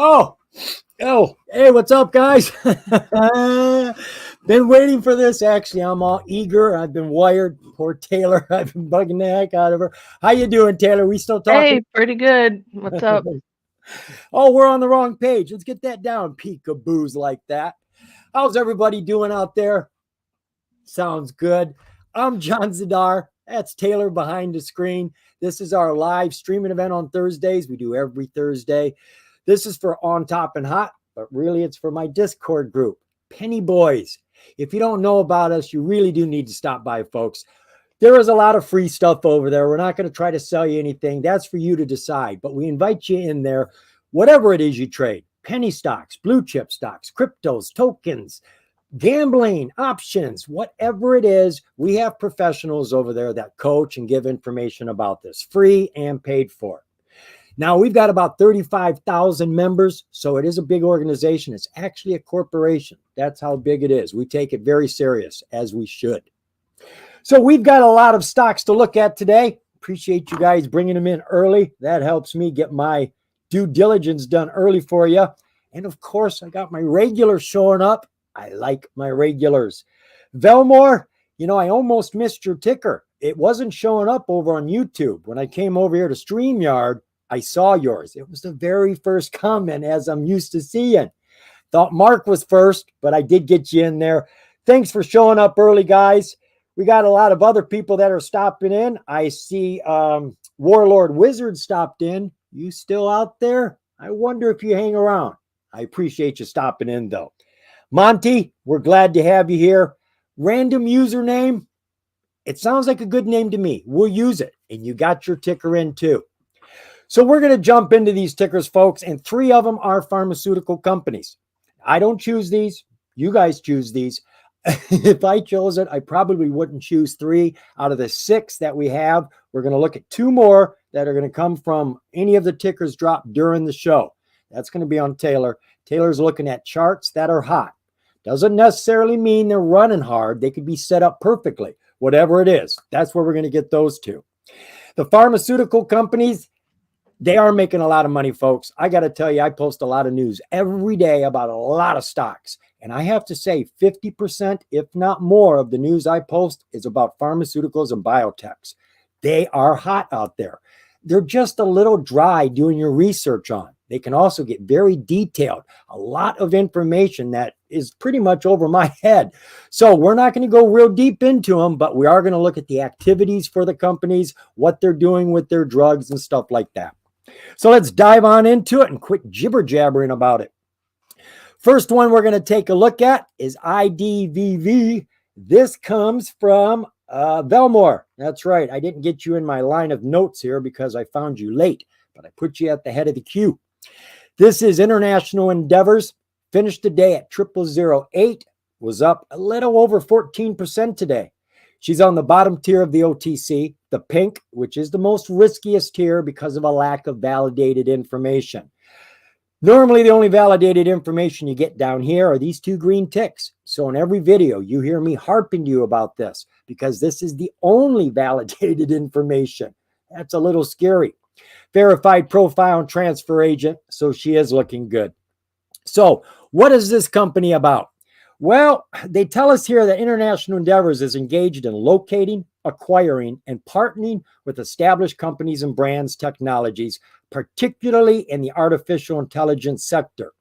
Oh, hey, what's up, guys? Been waiting for this. Actually, I'm all eager. I've been wired. Poor Taylor. I've been bugging the heck out of her. How you doing, Taylor? We still talking? Hey, pretty good. What's up? Oh, we're on the wrong page. Let's get that down. Peekaboos like that. How's everybody doing out there? Sounds good. I'm John Zidar. That's Taylor behind the screen. This is our live streaming event on Thursdays. We do every Thursday. This is for On Top and Hot, but really it's for my Discord group, Penny Boys. If you don't know about us, you really do need to stop by, folks. There is a lot of free stuff over there. We're not going to try to sell you anything. That's for you to decide, but we invite you in there, whatever it is you trade, penny stocks, blue chip stocks, cryptos, tokens, gambling, options, whatever it is, we have professionals over there that coach and give information about this, free and paid for. Now, we've got about 35,000 members, so it is a big organization. It's actually a corporation. That's how big it is. We take it very serious, as we should. So we've got a lot of stocks to look at today. Appreciate you guys bringing them in early. That helps me get my due diligence done early for you. And of course, I got my regulars showing up. I like my regulars. Velmore, you know, I almost missed your ticker. It wasn't showing up over on YouTube. When I came over here to StreamYard, I saw yours. It was the very first comment, as I'm used to seeing. Thought Mark was first, but I did get you in there. Thanks for showing up early, guys. We got a lot of other people that are stopping in. I see Warlord Wizard stopped in. You still out there? I wonder if you hang around. I appreciate you stopping in, though. Monty, we're glad to have you here. Random username. It sounds like a good name to me. We'll use it. And you got your ticker in, too. So we're going to jump into these tickers, folks, and 3 of them are pharmaceutical companies. I don't choose these. You guys choose these. If I chose it, I probably wouldn't choose 3 out of the 6 that we have. We're going to look at 2 more that are going to come from any of the tickers dropped during the show. That's going to be on Taylor. Taylor's looking at charts that are hot. Doesn't necessarily mean they're running hard. They could be set up perfectly. Whatever it is, that's where we're going to get those 2. The pharmaceutical companies, they are making a lot of money, folks. I got to tell you, I post a lot of news every day about a lot of stocks. And I have to say 50%, if not more, of the news I post is about pharmaceuticals and biotechs. They are hot out there. They're just a little dry doing your research on. They can also get very detailed. A lot of information that is pretty much over my head. So we're not going to go real deep into them, but we are going to look at the activities for the companies, what they're doing with their drugs and stuff like that. So let's dive on into it and quit jibber jabbering about it. First one we're going to take a look at is IDVV. This comes from Velmore. That's right. I didn't get you in my line of notes here because I found you late, but I put you at the head of the queue. This is International Endeavors. Finished the day at 0008. Was up a little over 14% today. She's on the bottom tier of the OTC, the pink, which is the most riskiest tier because of a lack of validated information. Normally, the only validated information you get down here are these 2 green ticks. So in every video, you hear me harping to you about this because this is the only validated information. That's a little scary. Verified profile and transfer agent, so she is looking good. So what is this company about? Well, they tell us here that International Endeavors is engaged in locating, acquiring, and partnering with established companies and brands technologies, particularly in the artificial intelligence sector.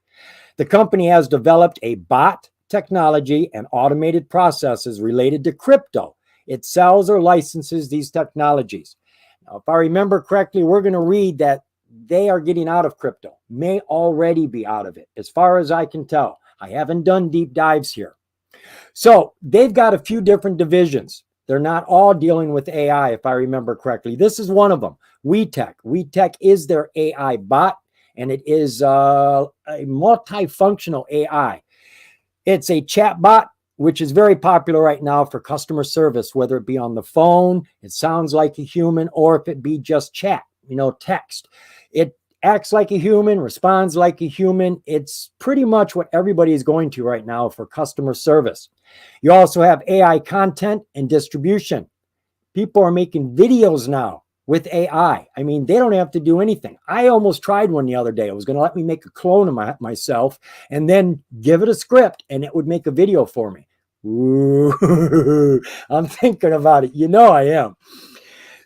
The company has developed a bot technology and automated processes related to crypto. It sells or licenses these technologies. Now, if I remember correctly, we're going to read that they are getting out of crypto, may already be out of it, as far as I can tell. I haven't done deep dives here. So they've got a few different divisions. They're not all dealing with AI, if I remember correctly. This is one of them, WeTech. WeTech is their AI bot, and it is a multifunctional AI. It's a chat bot, which is very popular right now for customer service, whether it be on the phone, it sounds like a human, or if it be just chat, text. It acts like a human, responds like a human. It's pretty much what everybody is going to right now for customer service. You also have AI content and distribution. People are making videos now with AI. I mean, they don't have to do anything. I almost tried one the other day. It was going to let me make a clone of myself and then give it a script and it would make a video for me. Ooh, I'm thinking about it. You know I am.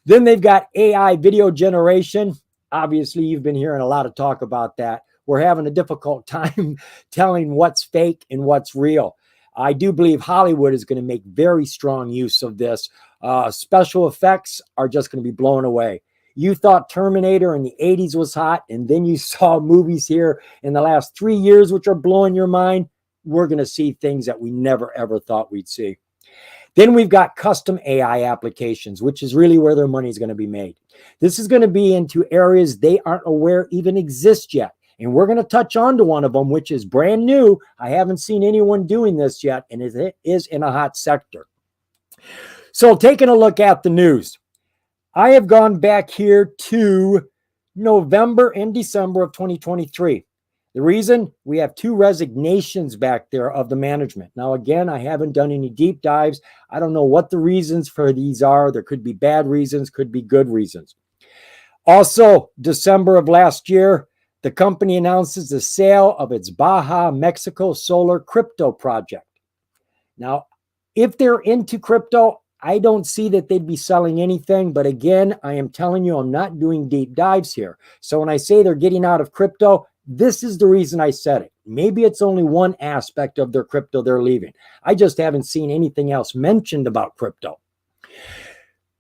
Then they've got AI video generation. Obviously, you've been hearing a lot of talk about that. We're having a difficult time telling what's fake and what's real. I do believe Hollywood is going to make very strong use of this. Special effects are just going to be blown away. You thought Terminator in the 80s was hot, and then you saw movies here in the last 3 years which are blowing your mind. We're going to see things that we never, ever thought we'd see. Then we've got custom AI applications, which is really where their money is going to be made. This is going to be into areas they aren't aware even exist yet. And we're going to touch on to one of them, which is brand new. I haven't seen anyone doing this yet, and it is in a hot sector. So taking a look at the news, I have gone back here to November and December of 2023. The reason, we have 2 resignations back there of the management. Now, again, I haven't done any deep dives. I don't know what the reasons for these are. There could be bad reasons, could be good reasons. Also, December of last year, the company announces the sale of its Baja, Mexico solar crypto project. Now, if they're into crypto, I don't see that they'd be selling anything. But again, I am telling you, I'm not doing deep dives here. So when I say they're getting out of crypto, this is the reason I said it. Maybe it's only one aspect of their crypto they're leaving. I just haven't seen anything else mentioned about crypto.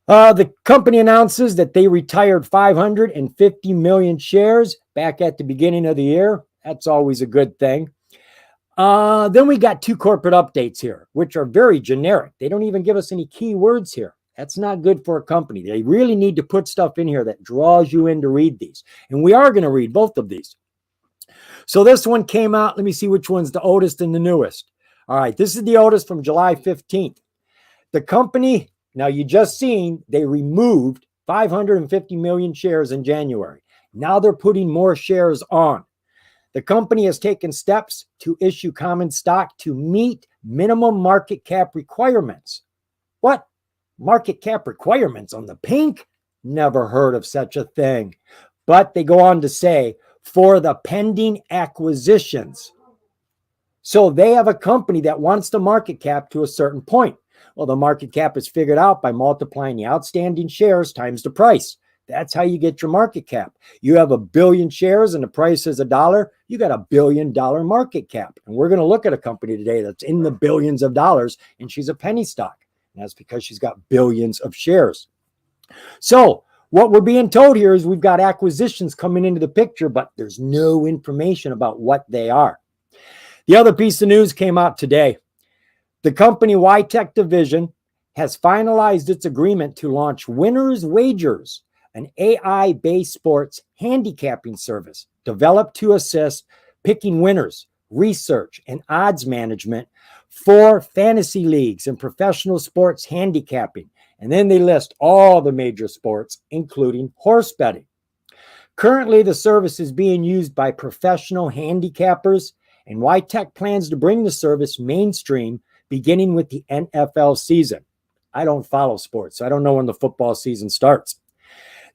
The company announces that they retired 550 million shares back at the beginning of the year. That's always a good thing. Then we got 2 corporate updates here, which are very generic. They don't even give us any key words here. That's not good for a company. They really need to put stuff in here that draws you in to read these. And we are going to read both of these. So this one came out. Let me see which one's the oldest and the newest. All right, this is the oldest from July 15th. The company, now you just seen, they removed 550 million shares in January. Now they're putting more shares on. The company has taken steps to issue common stock to meet minimum market cap requirements. What? Market cap requirements on the pink? Never heard of such a thing. But they go on to say, for the pending acquisitions. So they have a company that wants the market cap to a certain point. Well, the market cap is figured out by multiplying the outstanding shares times the price. That's how you get your market cap. You have 1 billion shares and the price is $1. You got $1 billion market cap. And we're going to look at a company today that's in the billions of dollars, and she's a penny stock. And that's because she's got billions of shares. So what we're being told here is we've got acquisitions coming into the picture, but there's no information about what they are. The other piece of news came out today. The company YTech division has finalized its agreement to launch Winners Wagers, an AI-based sports handicapping service developed to assist picking winners, research, and odds management for fantasy leagues and professional sports handicapping. And then they list all the major sports, including horse betting. Currently, the service is being used by professional handicappers, and YTech plans to bring the service mainstream beginning with the NFL season. I don't follow sports, so I don't know when the football season starts.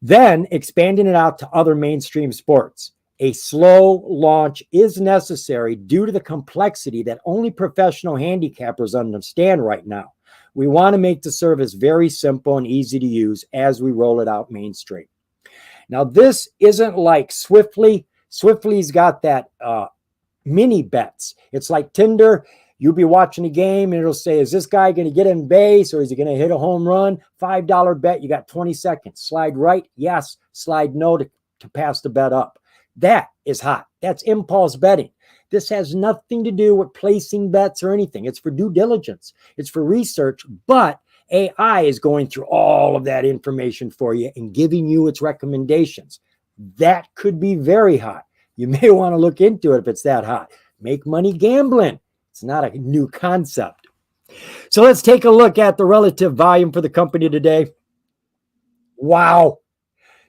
Then expanding it out to other mainstream sports. A slow launch is necessary due to the complexity that only professional handicappers understand right now. We want to make the service very simple and easy to use as we roll it out mainstream. Now, this isn't like Swiftly. Swiftly's got that mini bets. It's like Tinder. You'll be watching a game and it'll say, is this guy going to get in base or is he going to hit a home run? $5 bet. You got 20 seconds. Slide right. Yes. Slide no to pass the bet up. That is hot. That's impulse betting. This has nothing to do with placing bets or anything. It's for due diligence. It's for research, but AI is going through all of that information for you and giving you its recommendations. That could be very hot. You may want to look into it if it's that hot. Make money gambling. It's not a new concept. So let's take a look at the relative volume for the company today. Wow.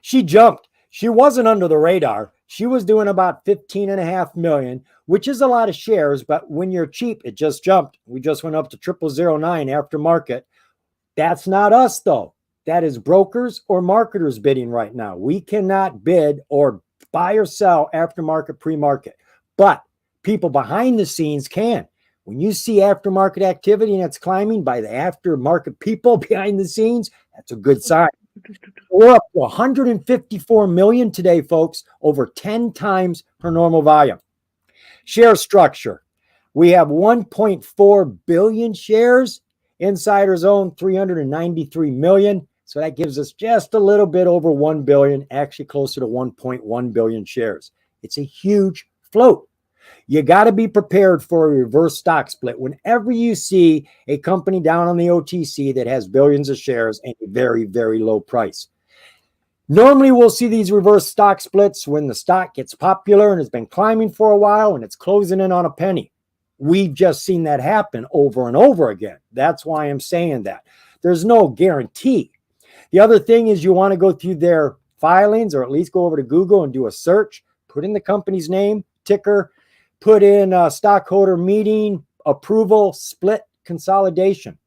She jumped. She wasn't under the radar. She was doing about 15.5 million, which is a lot of shares, but when you're cheap, it just jumped. We just went up to 0009 after market. That's not us, though. That is brokers or marketers bidding right now. We cannot bid or buy or sell aftermarket, pre-market, but people behind the scenes can. When you see aftermarket activity and it's climbing by the aftermarket people behind the scenes, that's a good sign. We're up to 154 million today, folks, over 10 times her normal volume. Share structure. We have 1.4 billion shares. Insiders own 393 million. So that gives us just a little bit over 1 billion, actually closer to 1.1 billion shares. It's a huge float. You got to be prepared for a reverse stock split whenever you see a company down on the OTC that has billions of shares and a very, very low price. Normally, we'll see these reverse stock splits when the stock gets popular and has been climbing for a while and it's closing in on a penny. We've just seen that happen over and over again. That's why I'm saying that. There's no guarantee. The other thing is you want to go through their filings or at least go over to Google and do a search, put in the company's name, ticker, put in a stockholder meeting, approval, split, consolidation.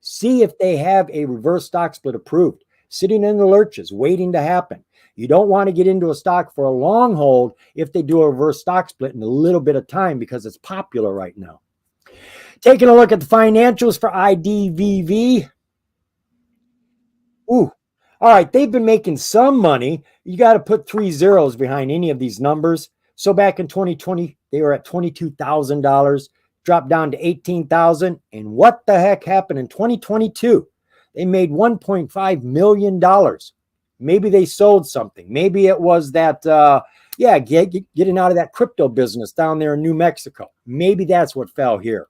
See if they have a reverse stock split approved, sitting in the lurches, waiting to happen. You don't want to get into a stock for a long hold if they do a reverse stock split in a little bit of time because it's popular right now. Taking a look at the financials for IDVV. Ooh, all right, they've been making some money. You got to put 3 zeros behind any of these numbers. So back in 2020, they were at $22,000, dropped down to $18,000. And what the heck happened in 2022? They made $1.5 million. Maybe they sold something. Maybe it was that, getting out of that crypto business down there in New Mexico. Maybe that's what fell here.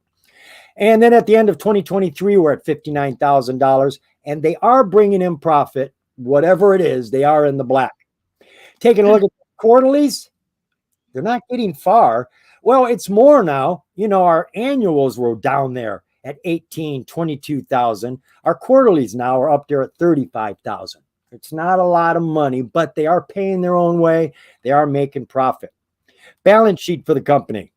And then at the end of 2023, we're at $59,000. And they are bringing in profit, whatever it is, they are in the black. Taking a look at the quarterlies, they're not getting far. Well, it's more now. You know, our annuals were down there at 18, 22,000. Our quarterlies now are up there at 35,000. It's not a lot of money, but they are paying their own way. They are making profit. Balance sheet for the company.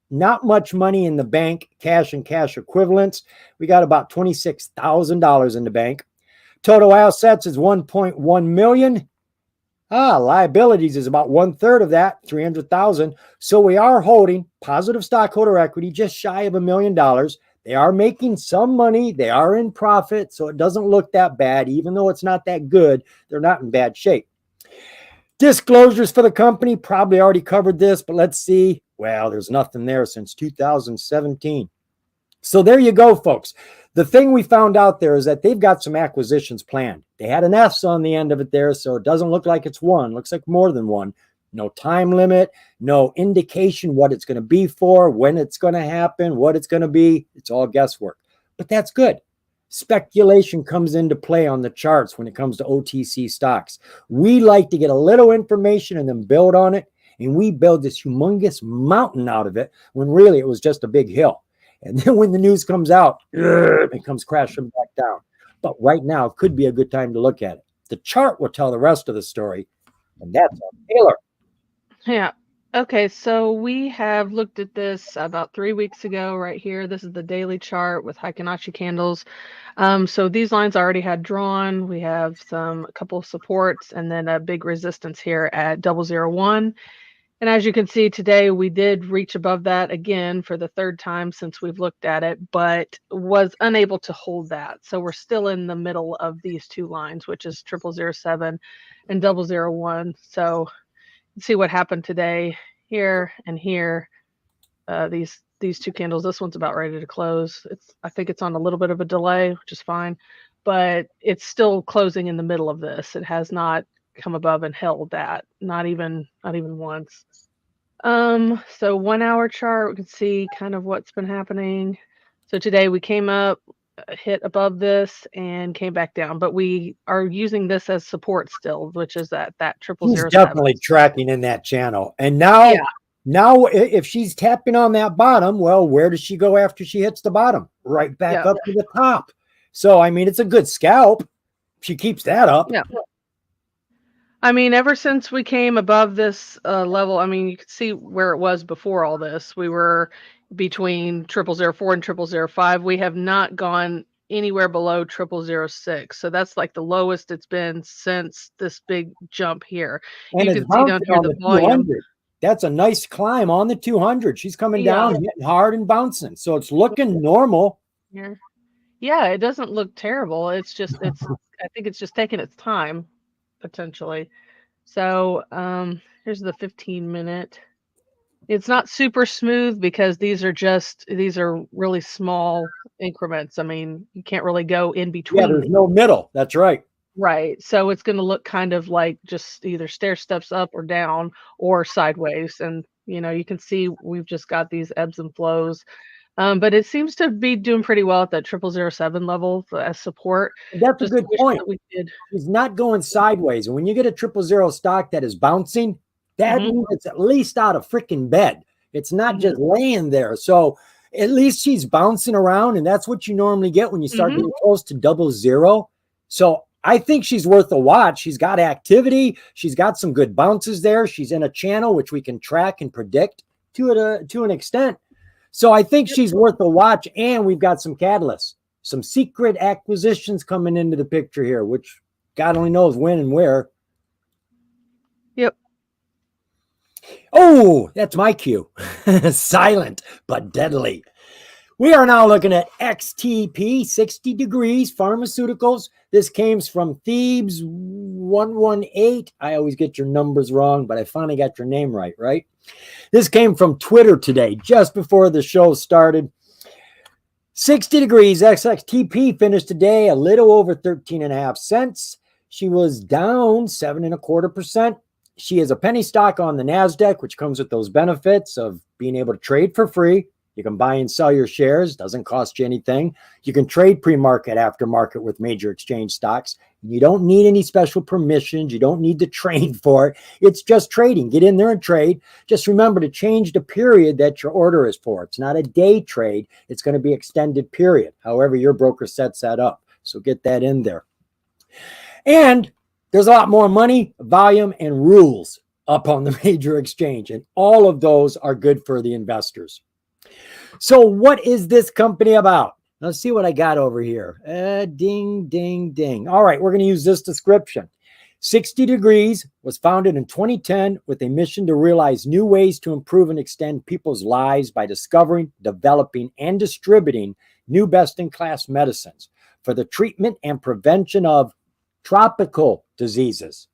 Not much money in the bank, cash and cash equivalents. We got about $26,000 in the bank. Total assets is 1.1 million. Liabilities is about 1/3 of that, 300,000. So we are holding positive stockholder equity, just shy of $1 million. They are making some money. They are in profit. So it doesn't look that bad. Even though it's not that good, they're not in bad shape. Disclosures for the company, probably already covered this, but let's see. Well, there's nothing there since 2017. So there you go, folks. The thing we found out there is that they've got some acquisitions planned. They had an S on the end of it there, so it doesn't look like it's one. It looks like more than one. No time limit, no indication what it's going to be for, when it's going to happen, what it's going to be. It's all guesswork. But that's good. Speculation comes into play on the charts when it comes to OTC stocks. We like to get a little information and then build on it. And we build this humongous mountain out of it when really it was just a big hill. And then when the news comes out, it comes crashing back down. But right now could be a good time to look at it. The chart will tell the rest of the story. And that's on Taylor. Yeah. Okay, so we have looked at this about 3 weeks ago right here. This is the daily chart with Heikinaichi candles. So these lines I already had drawn. We have a couple of supports and then a big resistance here at 001. And as you can see today, we did reach above that again for the third time since we've looked at it, but was unable to hold that. So we're still in the middle of these two lines, which is 0007 and 001. So see what happened today here and here. These two candles. This one's about ready to close. I think it's on a little bit of a delay, which is fine, but it's still closing in the middle of this. It has not come above and held that, not even once. So 1 hour chart, we can see kind of what's been happening. So today we came up, hit above this and came back down, but we are using this as support still, which is that 0007. He's definitely tracking in that channel. And now, if she's tapping on that bottom, well, where does she go after she hits the bottom? Right back up to the top. So, I mean, it's a good scalp. She keeps that up. Yeah. I mean, ever since we came above this level, I mean, you can see where it was before all this. We were between 0004 and 0005. We have not gone anywhere below 0006. So that's like the lowest it's been since this big jump here. And You it's can see down bouncing here on the the volume. 200. That's a nice climb on the 200. She's coming Yeah. down, hitting hard and bouncing. So it's looking normal. Yeah. Yeah, it doesn't look terrible. It's just I think it's just taking its time potentially. So, here's the 15-minute. It's not super smooth because these are really small increments. I mean, you can't really go in Yeah, between there's these. no middle. That's right. Right. So it's going to look kind of like just either stair steps up or down or sideways. And, you can see we've just got these ebbs and flows. But it seems to be doing pretty well at that 0007 level as support. That's a Just good wish point. that we did. He's not going sideways. And when you get a 000 stock that is bouncing, that Mhm, means it's at least out of freaking bed. It's not mhm, just laying there. So at least she's bouncing around, and that's what you normally get when you start mhm. getting close to 00. So I think she's worth a watch. She's got activity. She's got some good bounces there. She's in a channel which we can track and predict to an extent. So I think Yep, she's worth a watch, and we've got some catalysts, some secret acquisitions coming into the picture here, which God only knows when and where. yep. Oh, that's my cue. Silent but deadly. We are now looking at XTP 60 degrees pharmaceuticals. This came from Thebes 118. I always get your numbers wrong, but I finally got your name right, right? This came from Twitter today, just before the show started. 60 degrees SXTP finished today a little over 13.5 cents. She was down 7.25%. She is a penny stock on the NASDAQ, which comes with those benefits of being able to trade for free. You can buy and sell your shares, doesn't cost you anything. You can trade pre-market, after-market with major exchange stocks. You don't need any special permissions. You don't need to trade for it. It's just trading. Get in there and trade. Just remember to change the period that your order is for. It's not a day trade. It's going to be extended period, however your broker sets that up. So get that in there. And there's a lot more money, volume, and rules up on the major exchange. And all of those are good for the investors. So what is this company about? Let's see what I got over here. Ding, ding, ding. All right, we're going to use this description. 60 Degrees was founded in 2010 with a mission to realize new ways to improve and extend people's lives by discovering, developing, and distributing new best-in-class medicines for the treatment and prevention of tropical diseases.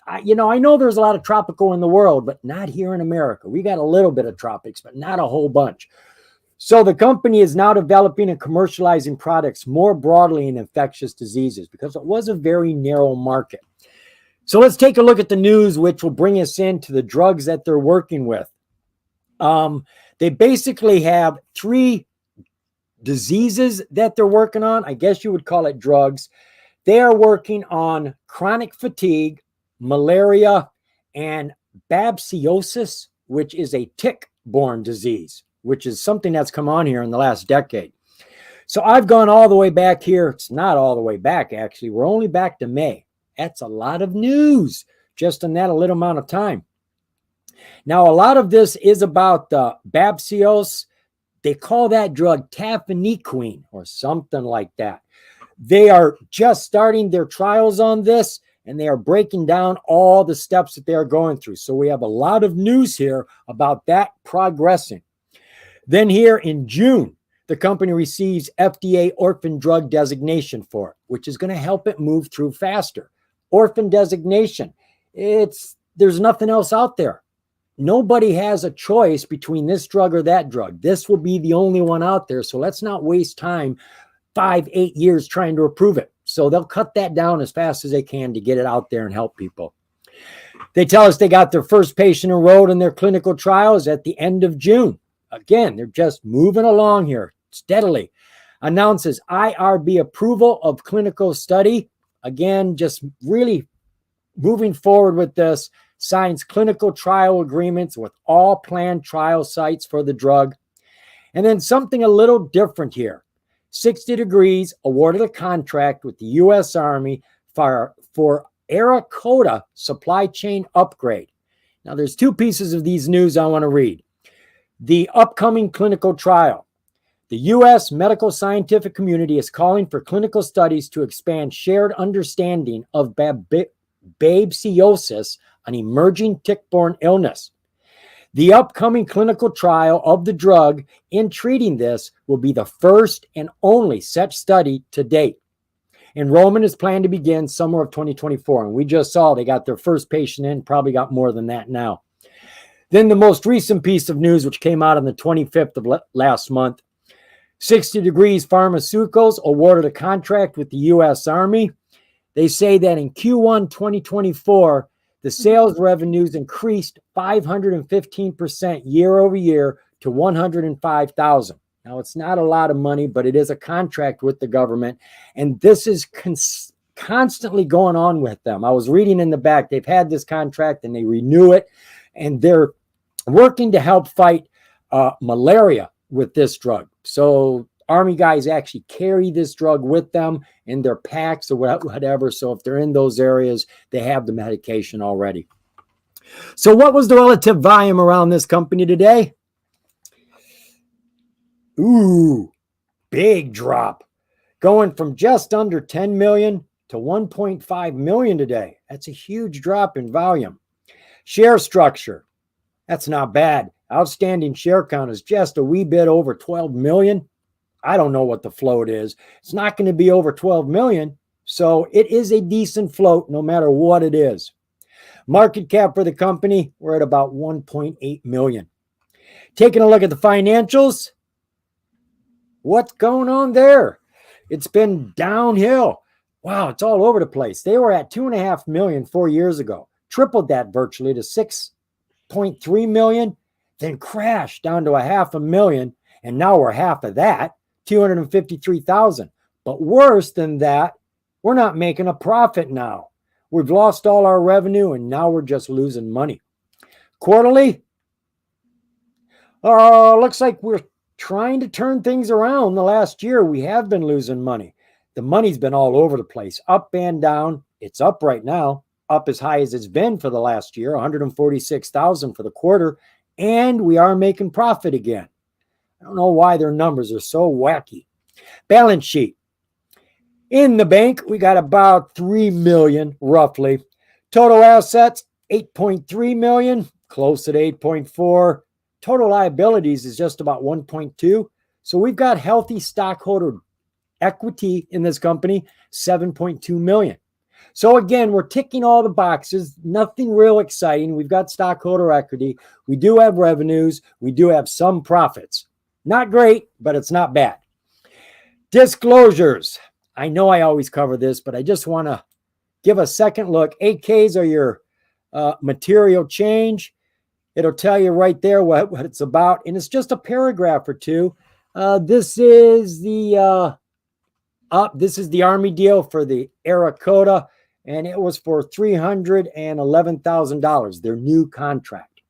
I know there's a lot of tropical in the world, but not here in America. We got a little bit of tropics, but not a whole bunch. So the company is now developing and commercializing products more broadly in infectious diseases because it was a very narrow market. So let's take a look at the news, which will bring us into the drugs that they're working with. They basically have 3 diseases that they're working on. I guess you would call it drugs. They are working on chronic fatigue, malaria, and babesiosis, which is a tick-borne disease, which is something that's come on here in the last decade. So I've gone all the way back here. It's not all the way back, actually. We're only back to May. That's a lot of news just in that a little amount of time. Now, a lot of this is about the babesiosis. They call that drug tafenoquine or something like that. They are just starting their trials on this, and they are breaking down all the steps that they are going through. So we have a lot of news here about that progressing. Then here in June, the company receives FDA orphan drug designation for it, which is going to help it move through faster. Orphan designation, there's nothing else out there. Nobody has a choice between this drug or that drug. This will be the only one out there. So let's not waste time 5-8 years trying to approve it. So they'll cut that down as fast as they can to get it out there and help people. They tell us they got their first patient enrolled in their clinical trials at the end of June. Again, they're just moving along here steadily. Announces IRB approval of clinical study. Again, just really moving forward with this. Signs clinical trial agreements with all planned trial sites for the drug. And then something a little different here. 60 Degrees awarded a contract with the U.S. Army for Arakota supply chain upgrade. Now, there's 2 pieces of these news I want to read. The upcoming clinical trial. The U.S. medical scientific community is calling for clinical studies to expand shared understanding of babesiosis, an emerging tick-borne illness. The upcoming clinical trial of the drug in treating this will be the first and only such study to date. Enrollment is planned to begin summer of 2024, and we just saw they got their first patient in, probably got more than that now. Then the most recent piece of news, which came out on the 25th of last month, 60 Degrees Pharmaceuticals awarded a contract with the U.S. Army. They say that in Q1 2024, the sales revenues increased 515% year over year to $105,000. Now, it's not a lot of money, but it is a contract with the government, and this is constantly going on with them. I was reading in the back, they've had this contract and they renew it, and they're working to help fight malaria with this drug. So Army guys actually carry this drug with them in their packs or whatever. So if they're in those areas, they have the medication already. So what was the relative volume around this company today? Ooh, big drop. Going from just under 10 million to 1.5 million today. That's a huge drop in volume. Share structure. That's not bad. Outstanding share count is just a wee bit over 12 million. I don't know what the float is. It's not going to be over 12 million. So it is a decent float no matter what it is. Market cap for the company, we're at about 1.8 million. Taking a look at the financials. What's going on there? It's been downhill. Wow, it's all over the place. They were at 2.5 million 4 years ago. Tripled that virtually to 6.3 million. Then crashed down to 500,000. And now we're half of that. 253,000. But worse than that, we're not making a profit now. We've lost all our revenue and now we're just losing money. Quarterly, looks like we're trying to turn things around. The last year we have been losing money. The money's been all over the place, up and down. It's up right now, up as high as it's been for the last year, 146,000 for the quarter, and we are making profit again. I don't know why their numbers are so wacky. Balance sheet. In the bank, we got about 3 million roughly. Total assets, 8.3 million, close at 8.4. Total liabilities is just about 1.2. So we've got healthy stockholder equity in this company, 7.2 million. So again, we're ticking all the boxes, nothing real exciting. We've got stockholder equity. We do have revenues. We do have some profits. Not great, but it's not bad. Disclosures. I know I always cover this, but I just want to give a second look. 8Ks are your material change. It'll tell you right there what it's about, and it's just a paragraph or two. This is the Army deal for the Arakota, and it was for $311,000, their new contract.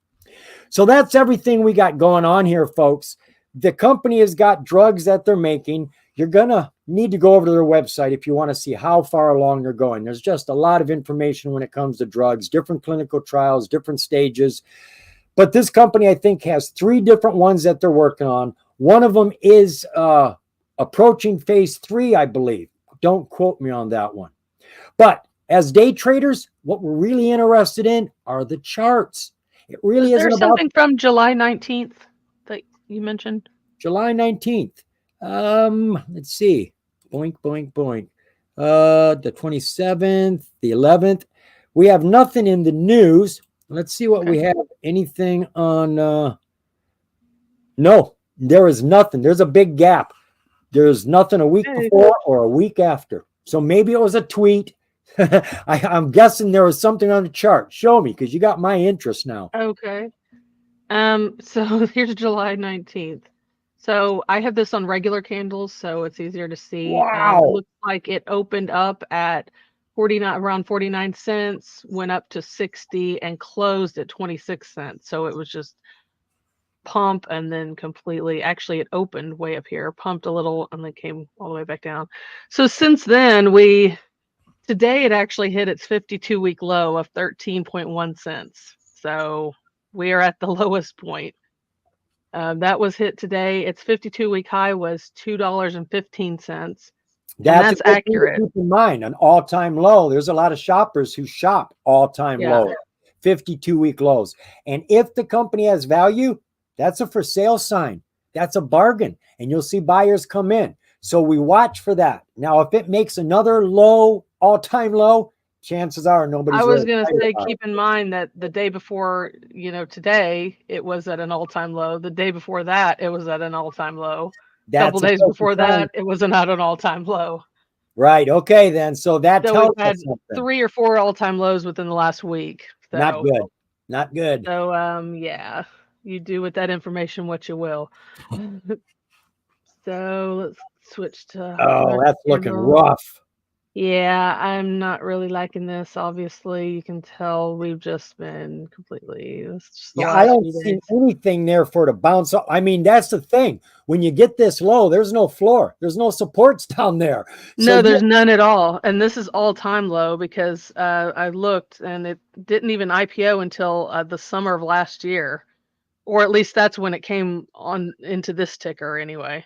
So that's everything we got going on here, folks. The company has got drugs that they're making. You're going to need to go over to their website if you want to see how far along they're going. There's just a lot of information when it comes to drugs, different clinical trials, different stages. But this company, I think, has 3 different ones that they're working on. One of them is approaching phase 3, I believe. Don't quote me on that one. But as day traders, what we're really interested in are the charts. It really isn't about something from July 19th that you mentioned. July 19th. Let's see. Boink, boink, boink. The 27th, the 11th. We have nothing in the news. Let's see what we have. Anything on no, there is nothing. There's a big gap. There's nothing a week before or a week after. So maybe it was a tweet. I'm guessing there was something on the chart. Show me, because you got my interest now. Okay. So here's July 19th. So I have this on regular candles, so it's easier to see. Wow. It looks like it opened up at around 49 cents, went up to 60 and closed at 26 cents. So it was just pump and then completely, actually it opened way up here, pumped a little and then came all the way back down. So since then, today it actually hit its 52-week low of 13.1 cents. So we are at the lowest point. That was hit today. Its 52-week high was $2.15. And That's a that's good thing to accurate. keep in mind. An all-time low. There's a lot of shoppers who shop all-time Yeah. low, 52-week lows. And if the company has value, that's a for sale sign. That's a bargain. And you'll see buyers come in. So we watch for that. Now, if it makes another low, all-time low, chances are nobody's I was really going to excited say, about it. keep in mind that the day before, today, it was at an all-time low. The day before that, it was at an all-time low. That's Couple a days healthy before sign. that, it was at an all-time low. Right. Okay, then. So that So we've tells had us something. 3 or 4 all-time lows within the last week. Not So, good. Not good. yeah, you do with that information what you will. So let's switch to Oh, that's looking candle. rough. Yeah, I'm not really liking this. Obviously, you can tell we've just been it's just the Yeah, I last don't few see days. anything there for it to bounce up. I mean, that's the thing. When you get this low, there's no floor. There's no supports down there. So No, there's none at all. And this is all-time low because I looked and it didn't even IPO until the summer of last year. Or at least that's when it came on into this ticker anyway.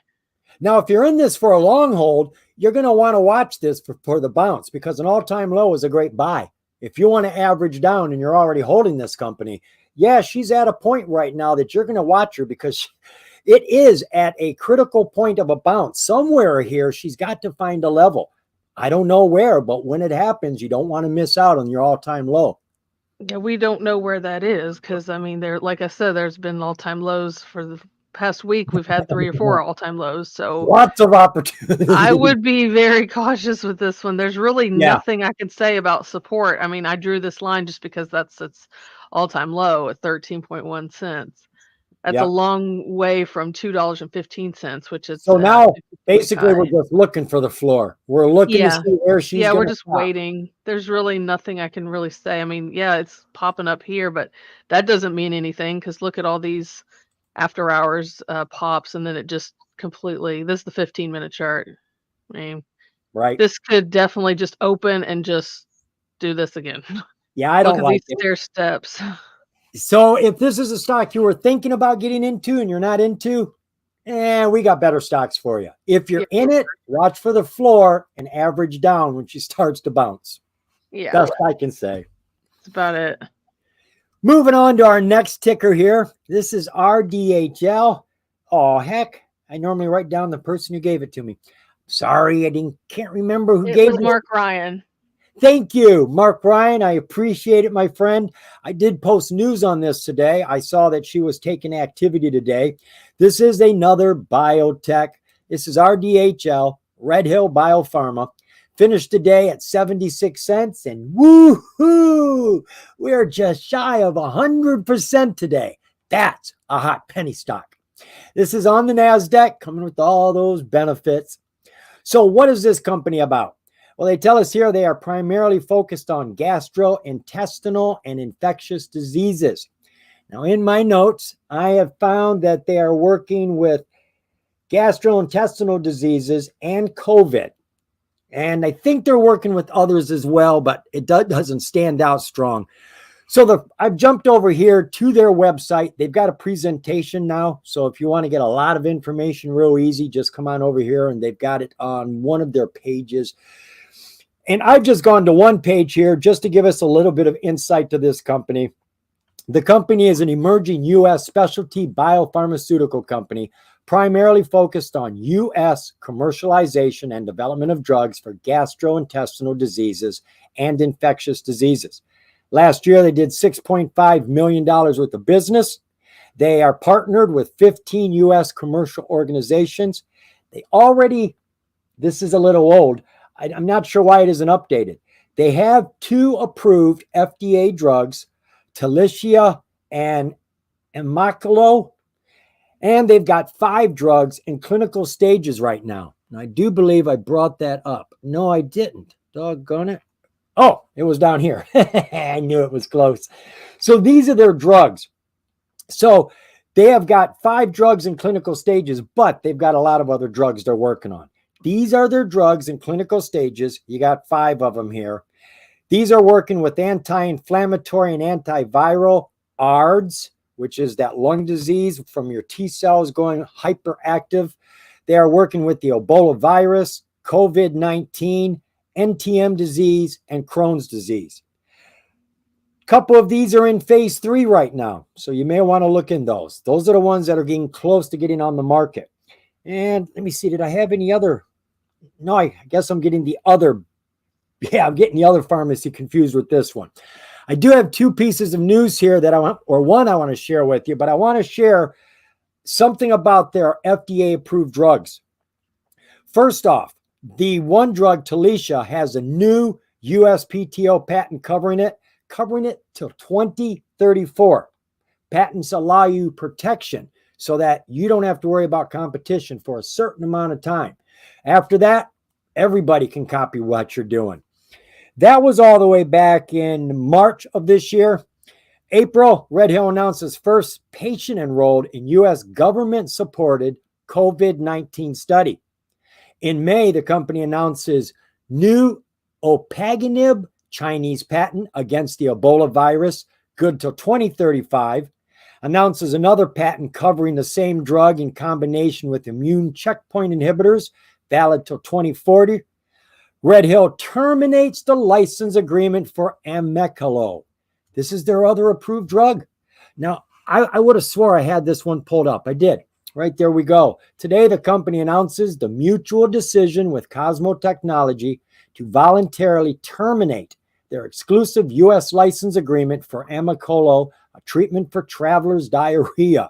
now, if you're in this for a long hold, you're going to want to watch this for the bounce because an all-time low is a great buy. If you want to average down and you're already holding this company, yeah, she's at a point right now that you're going to watch her because it is at a critical point of a bounce. Somewhere here, she's got to find a level. I don't know where, but when it happens, you don't want to miss out on your all-time low. Yeah, we don't know where that is because I mean, like I said, there's been all-time lows for the past week. We've had 3 or 4 all-time lows. So Lots of opportunity. I would be very cautious with this one. There's really Yeah, nothing I can say about support. I mean, I drew this line just because that's its all-time low at 13.1 cents. That's a yeah. long way from $2.15, which it's So now 52-week basically we're high. just looking for the floor. We're looking to Yeah. see where she's Yeah, we're going to just stop. waiting. There's really nothing I can really say. I mean, yeah, it's popping up here, but that doesn't mean anything because look at all these after hours pops and then it just completely, this is the 15-minute chart. I mean, Right. this could definitely just open and just do this again. Yeah, I Look don't at like these it. stair steps. So if this is a stock you were thinking about getting into and you're not into, we got better stocks for you. If Yeah, you're in it, watch for the floor and average down when she starts to bounce. yeah, Best I can say. that's about it. Moving on to our next ticker here. This is RDHL. Oh, heck. I normally write down the person who gave it to me. Sorry, can't remember who It gave was it. Mark Ryan. Thank you, Mark Ryan. I appreciate it, my friend. I did post news on this today. I saw that she was taking activity today. This is another biotech. This is RDHL, Red Hill Biopharma. Finished today at 76 cents and woohoo! We're just shy of 100% today. That's a hot penny stock. This is on the NASDAQ, coming with all those benefits. So what is this company about? Well, they tell us here they are primarily focused on gastrointestinal and infectious diseases. Now, in my notes, I have found that they are working with gastrointestinal diseases and COVID. And I think they're working with others as well, but it doesn't stand out strong. So I've jumped over here to their website. They've got a presentation now. So if you want to get a lot of information real easy, just come on over here and they've got it on one of their pages. And I've just gone to one page here just to give us a little bit of insight to this company. The company is an emerging U.S. specialty biopharmaceutical company primarily focused on U.S. commercialization and development of drugs for gastrointestinal diseases and infectious diseases. Last year, they did $6.5 million worth of business. They are partnered with 15 U.S. commercial organizations. This is a little old. I'm not sure why it isn't updated. They have 2 approved FDA drugs, Talicia and Imaclo, and they've got 5 drugs in clinical stages right now. And I do believe I brought that up. No, I didn't. Doggone it. Oh, it was down here. I knew it was close. So these are their drugs. So they have got 5 drugs in clinical stages, but they've got a lot of other drugs they're working on. These are their drugs in clinical stages. You got 5 of them here. These are working with anti-inflammatory and antiviral ARDs, which is that lung disease from your T cells going hyperactive. They are working with the Ebola virus, COVID-19, NTM disease, and Crohn's disease. A couple of these are in phase 3 right now, so you may want to look in those. Those are the ones that are getting close to getting on the market. And let me see, did I have any other? No, I guess I'm getting the other. Yeah, I'm getting the other pharmacy confused with this one. I do have 2 pieces of news here that I want to share with you, but I want to share something about their FDA approved drugs. First off, the one drug, Talicia, has a new USPTO patent covering it till 2034. Patents allow you protection so that you don't have to worry about competition for a certain amount of time. After that, everybody can copy what you're doing. That was all the way back in March of this year. April, RedHill announces first patient enrolled in U.S. government-supported COVID-19 study. In May, the company announces new opaganib Chinese patent against the Ebola virus, good till 2035. Announces another patent covering the same drug in combination with immune checkpoint inhibitors, valid till 2040. RedHill terminates the license agreement for Amecalo. This is their other approved drug. Now, I would have swore I had this one pulled up. I did. Right there we go. Today, the company announces the mutual decision with Cosmo Technology to voluntarily terminate their exclusive U.S. license agreement for Amecalo, a treatment for travelers' diarrhea.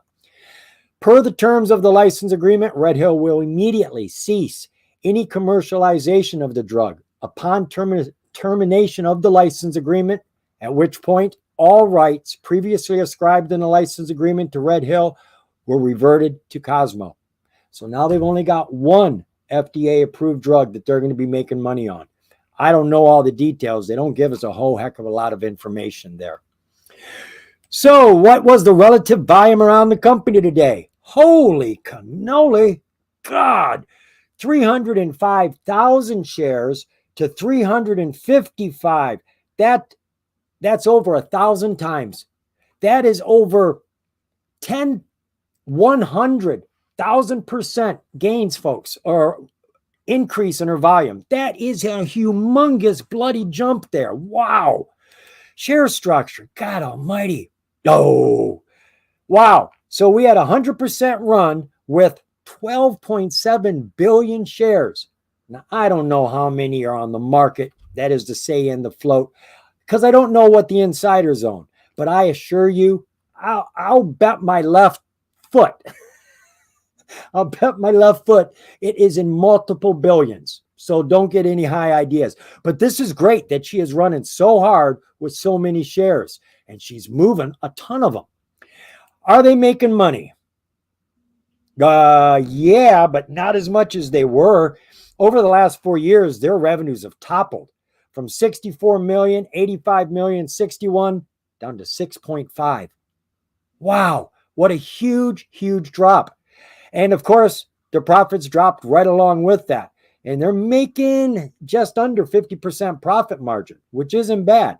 Per the terms of the license agreement, RedHill will immediately cease any commercialization of the drug upon termination of the license agreement, at which point all rights previously ascribed in the license agreement to RedHill were reverted to Cosmo. So now they've only got one FDA-approved drug that they're going to be making money on. I don't know all the details. They don't give us a whole heck of a lot of information there. So what was the relative volume around the company today? Holy cannoli. God. 305,000 shares to 355. That's over 1,000 times. That is over 100,000% gains, folks, or increase in her volume. That is a humongous bloody jump there. Wow. Share structure. God almighty. Oh, wow. So we had 100% run with 12.7 billion shares. Now, I don't know how many are on the market, that is to say in the float, because I don't know what the insiders own. But I assure you, I'll bet my left foot. I'll bet my left foot it is in multiple billions. So don't get any high ideas. But this is great that she is running so hard with so many shares. And she's moving a ton of them. Are they making money? Yeah, but not as much as they were. Over the last 4 years, their revenues have toppled from 64 million, 85 million, 61 down to 6.5. Wow, what a huge, huge drop. And of course, their profits dropped right along with that. And they're making just under 50% profit margin, which isn't bad.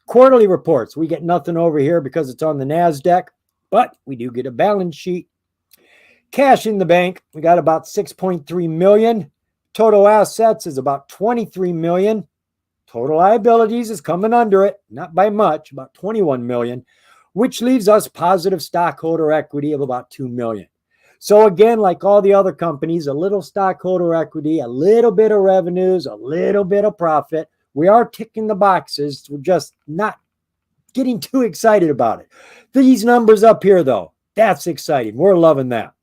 Quarterly reports, we get nothing over here because it's on the NASDAQ, but we do get a balance sheet. Cash in the bank, we got about 6.3 million. Total assets is about 23 million. Total liabilities is coming under it, not by much, about 21 million, which leaves us positive stockholder equity of about 2 million. So again, like all the other companies, a little stockholder equity, a little bit of revenues, a little bit of profit. We are ticking the boxes. We're just not getting too excited about it. These numbers up here, though, that's exciting. We're loving that.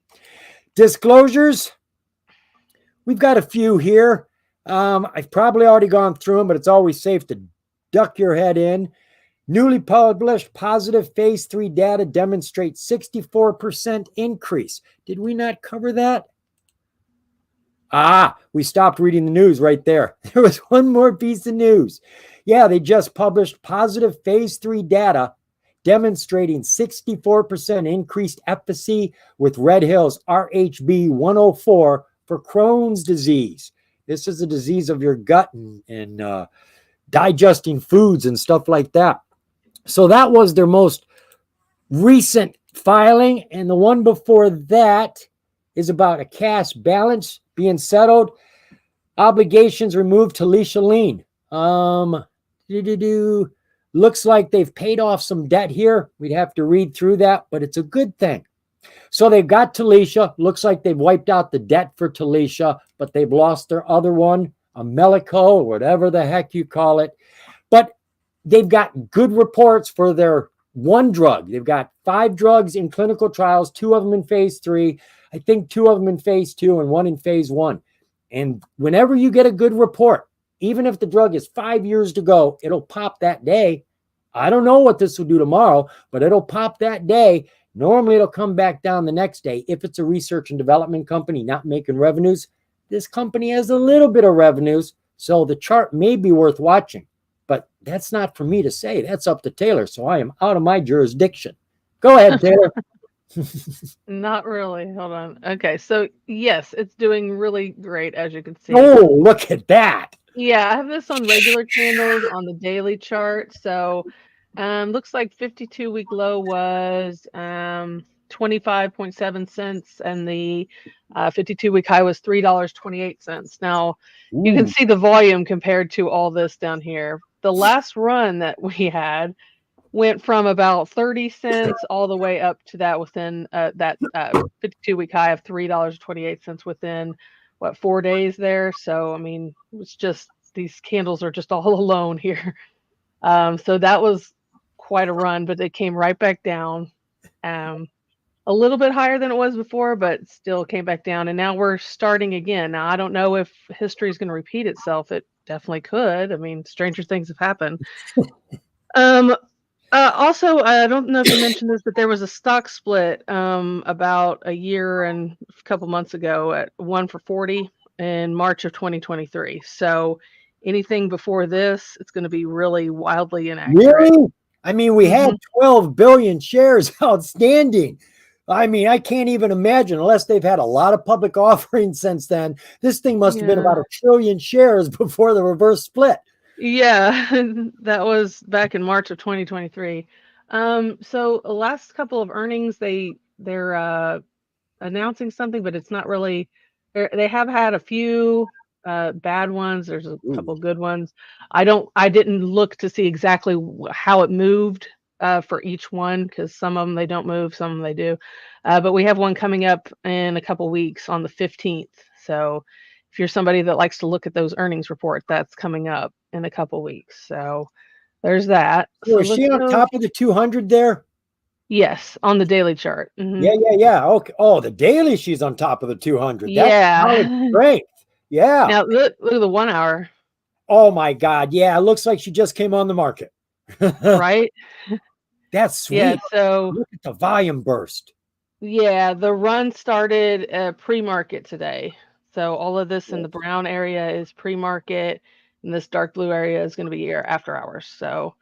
Disclosures, we've got a few here. I've probably already gone through them, but it's always safe to duck your head in. Newly published positive phase 3 data demonstrates 64% increase. Did we not cover that? We stopped reading the news right there. There was one more piece of news. Yeah, they just published positive phase 3 data demonstrating 64% increased efficacy with RedHill's RHB 104 for Crohn's disease. This is a disease of your gut and digesting foods and stuff like that. So that was their most recent filing, and the one before that is about a cash balance being settled. Obligations removed to Leisha lien. Looks like they've paid off some debt here. We'd have to read through that, but it's a good thing. So they've got Talisha. Looks like they've wiped out the debt for Talisha, but they've lost their other one, a Melico, or whatever the heck you call it. But they've got good reports for their one drug. They've got 5 drugs in clinical trials, 2 of them in phase 3. I think 2 of them in phase 2 and 1 in phase 1. And whenever you get a good report, even if the drug is 5 years to go, it'll pop that day. I don't know what this will do tomorrow, but it'll pop that day. Normally, it'll come back down the next day. If it's a research and development company not making revenues, this company has a little bit of revenues, so the chart may be worth watching. But that's not for me to say. That's up to Taylor, so I am out of my jurisdiction. Go ahead, Taylor. Not really. Hold on. Okay, so yes, it's doing really great, as you can see. Oh, look at that. Yeah, I have this on regular candles on the daily chart. So looks like 52-week low was 25.7 cents, and the 52-week high was $3.28. Now, you can see the volume compared to all this down here. The last run that we had went from about 30 cents all the way up to that within that 52-week high of $3.28 within, what, 4 days there. So, I mean, it's just, these candles are just all alone here. So that was quite a run, but it came right back down. A little bit higher than it was before, but still came back down. And now we're starting again. Now, I don't know if history is going to repeat itself. It definitely could. I mean, stranger things have happened. Also, I don't know if you mentioned this, but there was a stock split about a year and a couple months ago at 1 for 40 in March of 2023. So anything before this, it's going to be really wildly inaccurate. Really? I mean, we had 12 billion shares outstanding. I mean, I can't even imagine, unless they've had a lot of public offerings since then. This thing must have been about 1 trillion shares before the reverse split. Yeah, that was back in March of 2023. So the last couple of earnings, they're announcing something, but it's not really. They have had a few bad ones. There's a couple good ones. I didn't look to see exactly how it moved for each one, because some of them they don't move, some of them they do. But we have one coming up in a couple weeks on the 15th. So if you're somebody that likes to look at those earnings report, that's coming up in a couple weeks. So there's that. So is she on top of the 200 there? Yes, on the daily chart. Yeah. Okay. Oh, the daily, she's on top of the 200. Yeah. That's great. Yeah. Now look at the 1 hour. Oh my God. Yeah. It looks like she just came on the market. Right? That's sweet. Yeah. So look at the volume burst. Yeah, the run started pre-market today. So all of this in the brown area is pre-market, and this dark blue area is going to be after hours. So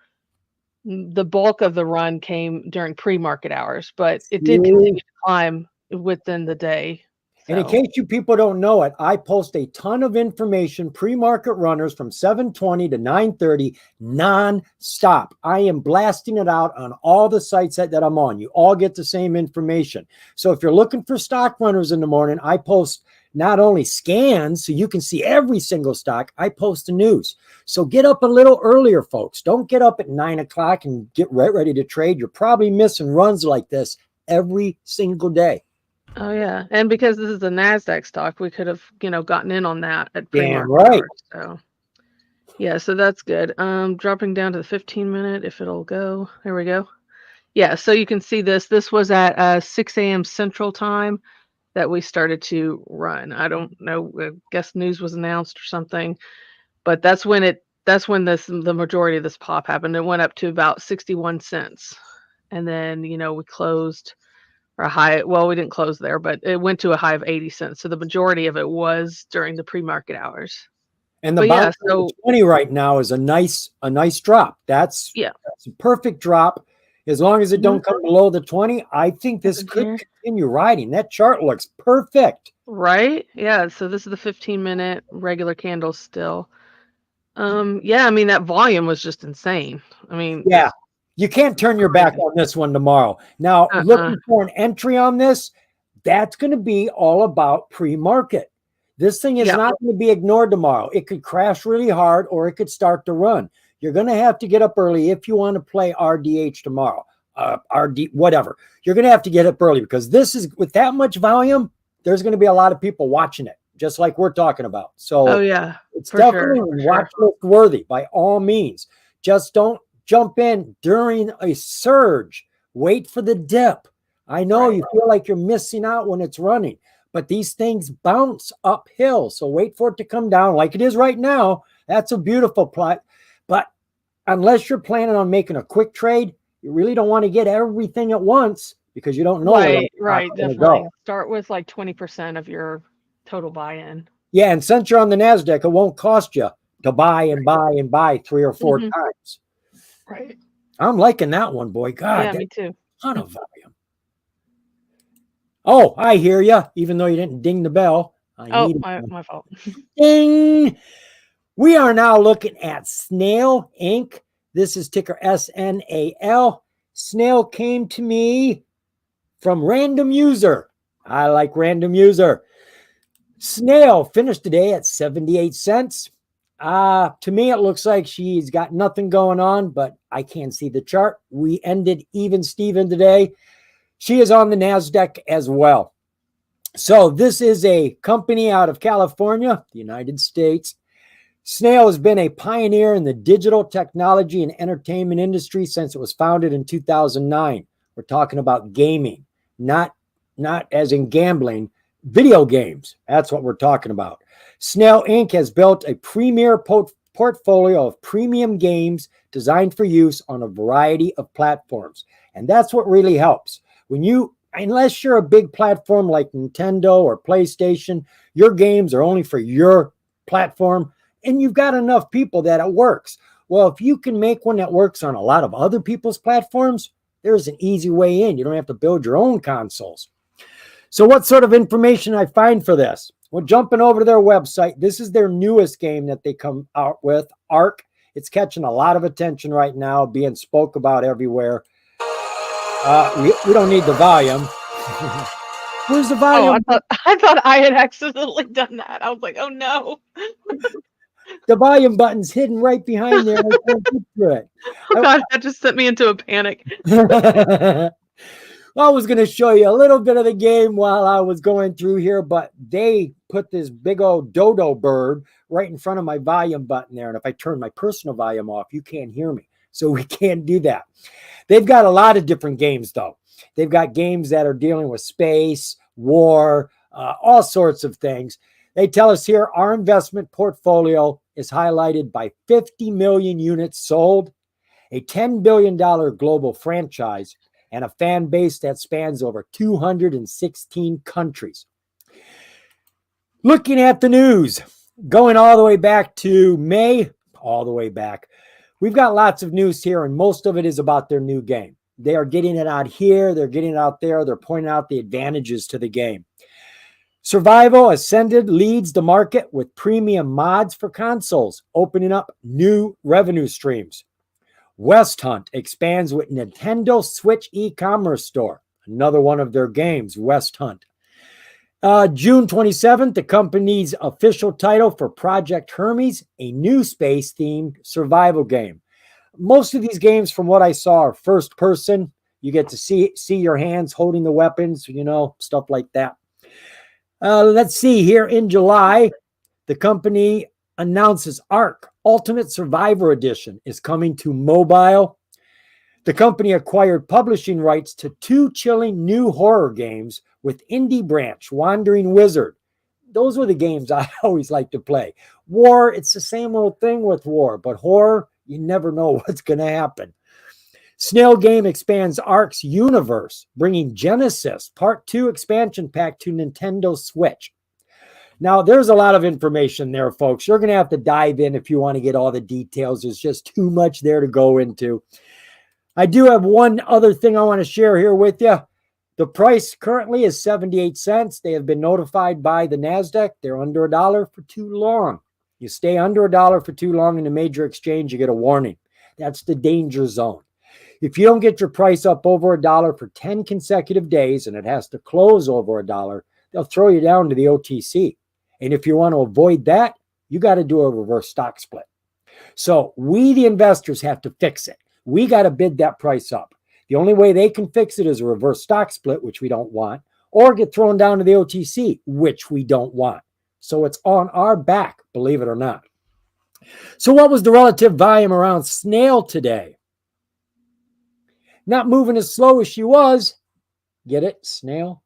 the bulk of the run came during pre-market hours, but it did continue to climb within the day. And in case you people don't know it, I post a ton of information, pre-market runners from 7:20 to 9:30 non-stop. I am blasting it out on all the sites that I'm on. You all get the same information. So if you're looking for stock runners in the morning, I post not only scans so you can see every single stock, I post the news. So get up a little earlier, folks. Don't get up at 9 o'clock and get ready to trade. You're probably missing runs like this every single day. Oh yeah, and because this is a NASDAQ stock, we could have, gotten in on that at damn right. So yeah, so that's good. Dropping down to the 15-minute, if it'll go. There we go. Yeah, so you can see this. This was at 6 a.m. Central Time that we started to run. I don't know. I guess news was announced or something, but that's when the majority of this pop happened. It went up to about 61 cents, and then we closed. Or a high, well, we didn't close there, but it went to a high of 80 cents. So the majority of it was during the pre-market hours. And the bottom 20 right now is a nice drop. That's a perfect drop. As long as it don't come below the 20, I think this could continue riding. That chart looks perfect. Right? Yeah. So this is the 15-minute regular candle still. Yeah, I mean, that volume was just insane. I mean, You can't turn your back on this one tomorrow. Now, looking for an entry on this, that's going to be all about pre-market. This thing is not going to be ignored tomorrow. It could crash really hard or it could start to run. You're going to have to get up early if you want to play RDH tomorrow, RD, whatever. You're going to have to get up early because this is, with that much volume, there's going to be a lot of people watching it, just like we're talking about. So it's definitely watch list worthy by all means. Just don't jump in during a surge. Wait for the dip. I know you feel like you're missing out when it's running, but these things bounce uphill. So wait for it to come down like it is right now. That's a beautiful plot. But unless you're planning on making a quick trade, you really don't want to get everything at once because you don't know. Right. Definitely. Start with like 20% of your total buy-in. Yeah. And since you're on the NASDAQ, it won't cost you to buy and buy and buy 3 or 4 times. Right. I'm liking that one, boy. God, yeah, me too. Ton of volume. Oh, I hear you. Even though you didn't ding the bell. My fault. Ding. We are now looking at SNAL Inc. This is ticker SNAL. SNAL came to me from Random User. I like Random User. SNAL finished today at 78 cents. To me, it looks like she's got nothing going on, but I can't see the chart. We ended even Steven today. She is on the NASDAQ as well. So this is a company out of California, the United States. SNAL has been a pioneer in the digital technology and entertainment industry since it was founded in 2009. We're talking about gaming, not as in gambling, video games. That's what we're talking about. SNAL Inc. has built a premier portfolio of premium games designed for use on a variety of platforms. And that's what really helps. Unless you're a big platform like Nintendo or PlayStation, your games are only for your platform and you've got enough people that it works. Well, if you can make one that works on a lot of other people's platforms, there's an easy way in. You don't have to build your own consoles. So what sort of information I find for this? Well, jumping over to their website, this is their newest game that they come out with, ARC. It's catching a lot of attention right now, being spoke about everywhere. We don't need the volume. Where's the volume? I thought I had accidentally done that. I was like, oh no. The volume button's hidden right behind there. I can't get to it. Oh God, that just sent me into a panic. I was going to show you a little bit of the game while I was going through here, but they put this big old dodo bird right in front of my volume button there. And if I turn my personal volume off, you can't hear me. So we can't do that. They've got a lot of different games, though. They've got games that are dealing with space, war, all sorts of things. They tell us here our investment portfolio is highlighted by 50 million units sold, a $10 billion global franchise, and a fan base that spans over 216 countries. Looking at the news, going all the way back to May, all the way back, we've got lots of news here, and most of it is about their new game. They are getting it out here. They're getting it out there. They're pointing out the advantages to the game. Survival Ascended leads the market with premium mods for consoles, opening up new revenue streams. West Hunt expands with Nintendo Switch e-commerce store, another one of their games, West Hunt. June 27th, the company's official title for Project Hermes, a new space-themed survival game. Most of these games, from what I saw, are first person. You get to see your hands holding the weapons, stuff like that. Let's see here in July, the company announces ARC Ultimate Survivor Edition is coming to mobile. The company acquired publishing rights to 2 chilling new horror games with Indie Branch, Wandering Wizard. Those were the games I always like to play. War, it's the same old thing with war, but horror, you never know what's going to happen. Snail Game expands ARC's universe, bringing Genesis Part 2 expansion pack to Nintendo Switch. Now, there's a lot of information there, folks. You're going to have to dive in if you want to get all the details. There's just too much there to go into. I do have one other thing I want to share here with you. The price currently is 78 cents. They have been notified by the NASDAQ. They're under $1 for too long. You stay under $1 for too long in a major exchange, you get a warning. That's the danger zone. If you don't get your price up over $1 for 10 consecutive days and it has to close over $1, they'll throw you down to the OTC. And if you want to avoid that, you got to do a reverse stock split. So we, the investors, have to fix it. We got to bid that price up. The only way they can fix it is a reverse stock split, which we don't want, or get thrown down to the OTC, which we don't want. So it's on our back, believe it or not. So what was the relative volume around SNAL today? Not moving as slow as she was. Get it? SNAL?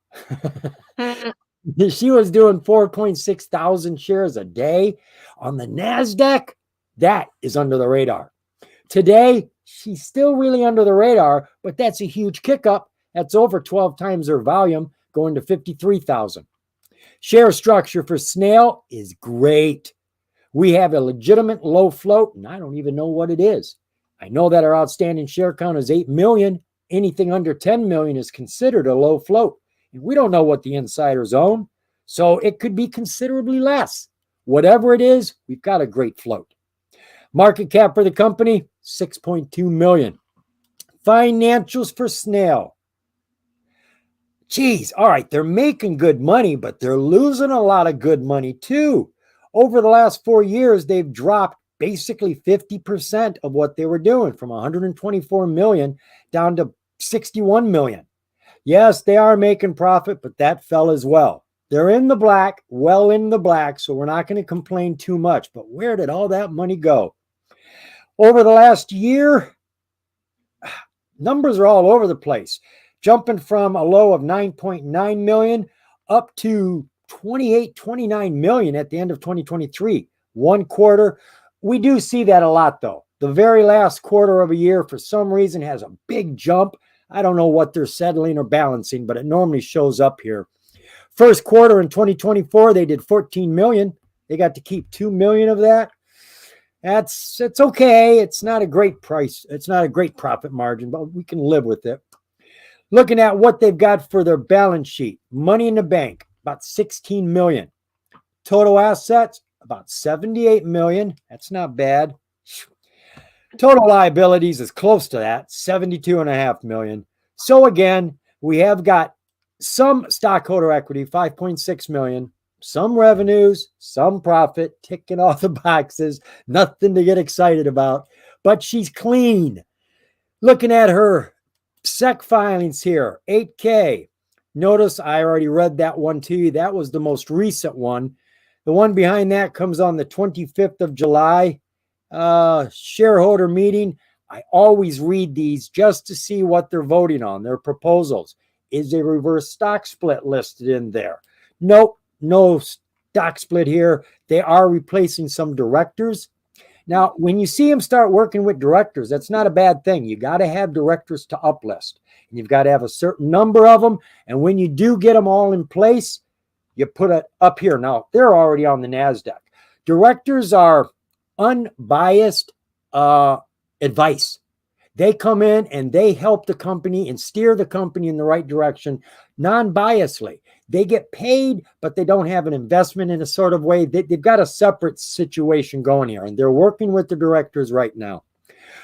She was doing 4.6 thousand shares a day on the NASDAQ. That is under the radar. Today, she's still really under the radar, but that's a huge kick up. That's over 12 times her volume, going to 53,000. Share structure for SNAL is great. We have a legitimate low float, and I don't even know what it is. I know that our outstanding share count is 8 million. Anything under 10 million is considered a low float. And we don't know what the insiders own, so it could be considerably less. Whatever it is, we've got a great float. Market cap for the company, 6.2 million. Financials for SNAL. Geez, all right, they're making good money, but they're losing a lot of good money too. Over the last 4 years, they've dropped basically 50% of what they were doing, from 124 million down to 61 million. Yes, they are making profit, but that fell as well. They're in the black, well in the black, so we're not going to complain too much. But where did all that money go? Over the last year, numbers are all over the place, jumping from a low of 9.9 million up to 29 million at the end of 2023. 1 quarter. We do see that a lot, though. The very last quarter of a year, for some reason, has a big jump. I don't know what they're settling or balancing, but it normally shows up here. First quarter in 2024, they did 14 million. They got to keep 2 million of that. It's okay. It's not a great price. It's not a great profit margin, but we can live with it. Looking at what they've got for their balance sheet, money in the bank, about 16 million. Total assets, about 78 million. That's not bad. Total liabilities is close to that, 72.5 million. So again, we have got some stockholder equity, 5.6 million, some revenues, some profit, ticking off the boxes, nothing to get excited about, but she's clean. Looking at her SEC filings here, 8K. Notice I already read that one to you. That was the most recent one. The one behind that comes on the 25th of July. Shareholder meeting. I always read these just to see what they're voting on, their proposals. Is a reverse stock split listed in there? Nope, no stock split here. They are replacing some directors. Now, when you see them start working with directors, that's not a bad thing. You got to have directors to uplist. And you've got to have a certain number of them. And when you do get them all in place, you put it up here. Now, they're already on the NASDAQ. Directors are unbiased advice. They come in and they help the company and steer the company in the right direction, non-biasly. They get paid, but they don't have an investment in a sort of way. They've got a separate situation going here, and they're working with the directors right now.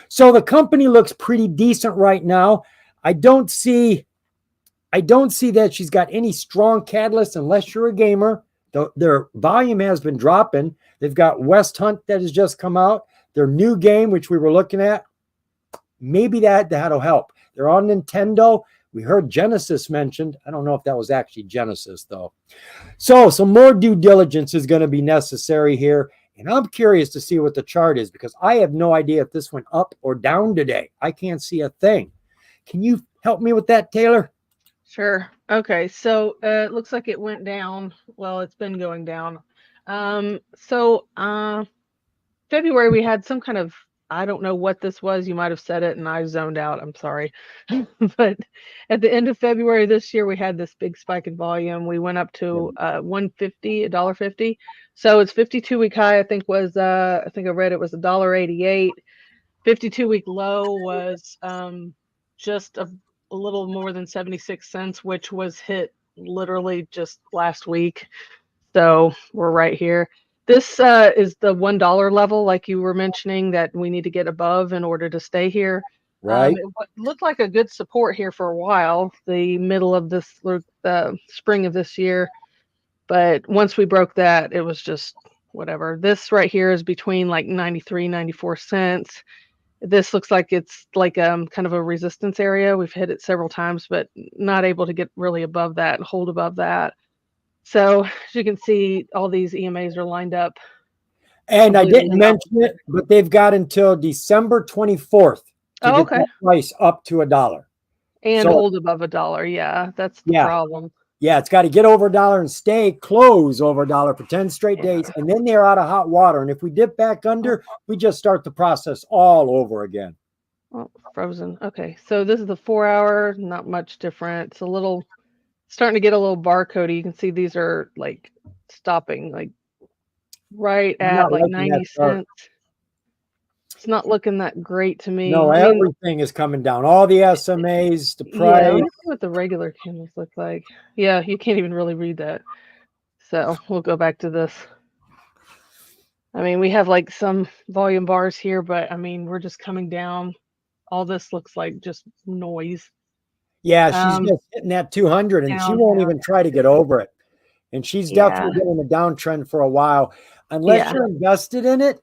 So the company looks pretty decent right now. I don't see that she's got any strong catalyst unless you're a gamer. Their volume has been dropping. They've got West Hunt that has just come out. Their new game, which we were looking at, maybe that'll help. They're on Nintendo. We heard Genesis mentioned. I don't know if that was actually Genesis, though. So some more due diligence is going to be necessary here. And I'm curious to see what the chart is, because I have no idea if this went up or down today. I can't see a thing. Can you help me with that, Taylor? Sure. Okay. So it looks like it went down. Well, it's been going down. February, we had some kind of, I don't know what this was. You might have said it and I zoned out. I'm sorry. But at the end of February this year, we had this big spike in volume. We went up to $1.50. So its 52-week high, I think was, I think I read it was $1.88. 52-week low was just a little more than 76 cents, which was hit literally just last week. So we're right here. This is the $1 level, like you were mentioning, that we need to get above in order to stay here. Right. It looked like a good support here for a while, the middle of this, spring of this year. But once we broke that, it was just whatever. This right here is between like 93, 94 cents. This looks like it's like kind of a resistance area. We've hit it several times, but not able to get really above that and hold above that. So as you can see, all these EMAs are lined up. And I didn't mention it, but they've got until December 24th to get that price up to $1. And hold above $1. Yeah, that's the problem. Yeah, it's got to get over $1 and stay close over $1 for 10 straight days. And then they're out of hot water. And if we dip back under, we just start the process all over again. Oh, frozen. Okay, so this is the 4-hour, not much different. It's a little starting to get a little barcode. You can see these are like stopping like right at like 90 cents. It's not looking that great to me. No, everything is coming down. All the SMAs, the price. Yeah, let me see what the regular candles look like. Yeah, you can't even really read that. So we'll go back to this. I mean, we have like some volume bars here, but I mean, we're just coming down. All this looks like just noise. Yeah, she's just hitting that 200 and she won't even try to get over it. And she's definitely been in a downtrend for a while. Unless you're invested in it,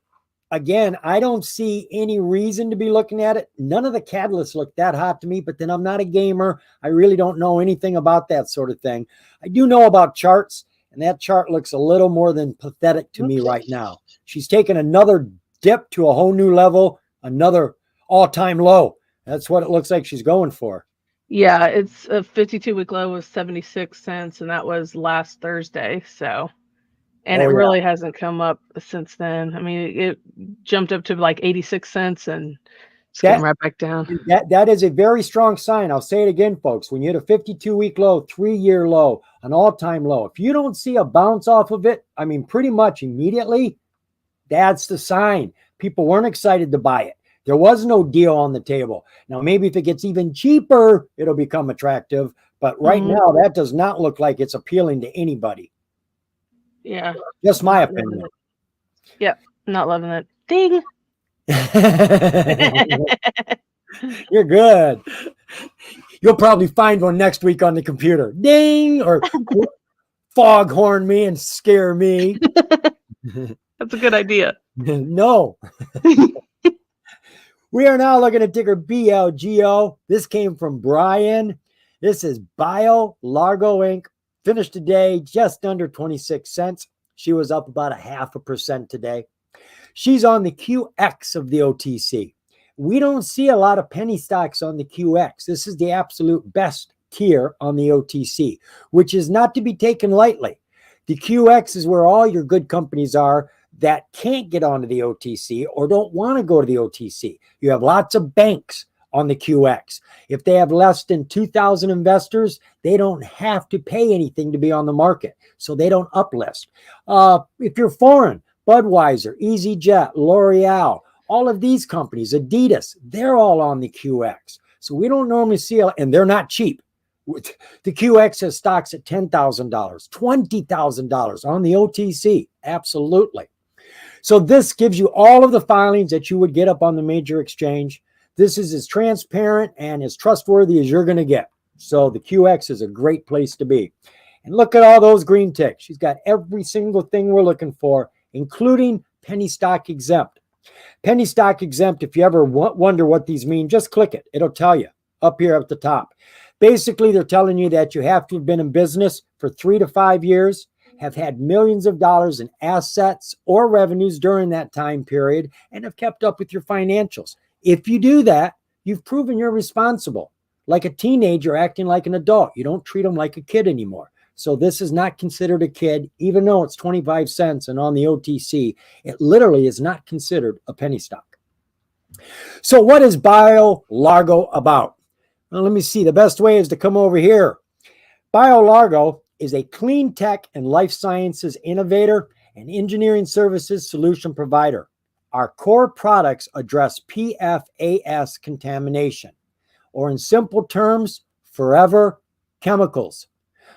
again, I don't see any reason to be looking at it. None of the catalysts look that hot to me, but then I'm not a gamer. I really don't know anything about that sort of thing. I do know about charts, and that chart looks a little more than pathetic to me right now. She's taken another dip to a whole new level, another all-time low. That's what it looks like she's going for. Yeah, it's a 52-week low was 76 cents, and that was last Thursday. So, and it really hasn't come up since then. I mean, it jumped up to like 86 cents and it's getting right back down. That is a very strong sign. I'll say it again, folks. When you hit a 52-week low, 3-year low, an all-time low, if you don't see a bounce off of it, I mean, pretty much immediately, that's the sign. People weren't excited to buy it. There was no deal on the table. Now, maybe if it gets even cheaper, it'll become attractive. But right now, that does not look like it's appealing to anybody. Yeah. Just my opinion. Yep. Not loving it. Ding. You're good. You'll probably find one next week on the computer. Ding. Or foghorn me and scare me. That's a good idea. No. We are now looking at ticker BLGO. This came from Brian. This is BioLargo Inc. Finished today just under 26 cents. She was up about 0.5% today. She's on the QX of the OTC. We don't see a lot of penny stocks on the QX. This is the absolute best tier on the OTC, which is not to be taken lightly. The QX is where all your good companies are that can't get onto the OTC or don't want to go to the OTC. You have lots of banks on the QX. If they have less than 2,000 investors, they don't have to pay anything to be on the market, so they don't uplist. If you're foreign, Budweiser, EasyJet, L'Oreal, all of these companies, Adidas, they're all on the QX. So we don't normally see, and they're not cheap. The QX has stocks at $10,000, $20,000 on the OTC. Absolutely. So this gives you all of the filings that you would get up on the major exchange. This is as transparent and as trustworthy as you're going to get. So the QX is a great place to be. And look at all those green ticks. She's got every single thing we're looking for, including penny stock exempt. Penny stock exempt, if you ever wonder what these mean, just click it. It'll tell you up here at the top. Basically, they're telling you that you have to have been in business for 3 to 5 years, have had millions of dollars in assets or revenues during that time period, and have kept up with your financials. If you do that, you've proven you're responsible. Like a teenager acting like an adult. You don't treat them like a kid anymore. So this is not considered a kid, even though it's 25 cents and on the OTC, it literally is not considered a penny stock. So what is BioLargo about? Well, let me see. The best way is to come over here. BioLargo is a clean tech and life sciences innovator and engineering services solution provider. Our core products address PFAS contamination, or in simple terms, forever chemicals.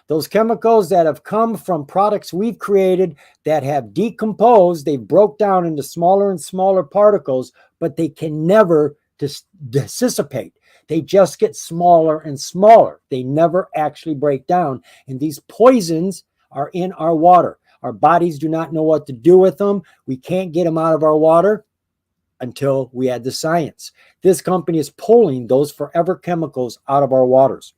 Those chemicals that have come from products we've created that have decomposed, they broke down into smaller and smaller particles, but they can never dissipate. They just get smaller and smaller. They never actually break down. And these poisons are in our water. Our bodies do not know what to do with them. We can't get them out of our water until we add the science. This company is pulling those forever chemicals out of our waters.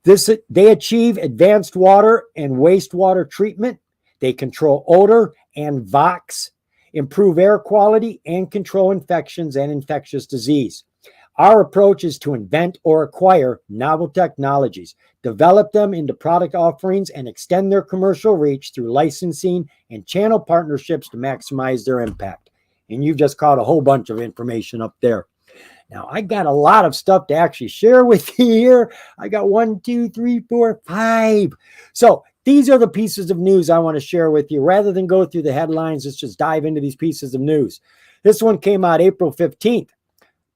They achieve advanced water and wastewater treatment. They control odor and VOx, improve air quality, and control infections and infectious disease. Our approach is to invent or acquire novel technologies, develop them into product offerings, and extend their commercial reach through licensing and channel partnerships to maximize their impact. And you've just caught a whole bunch of information up there. Now, I got a lot of stuff to actually share with you here. I got 1, 2, 3, 4, 5. So these are the pieces of news I want to share with you. Rather than go through the headlines, let's just dive into these pieces of news. This one came out April 15th.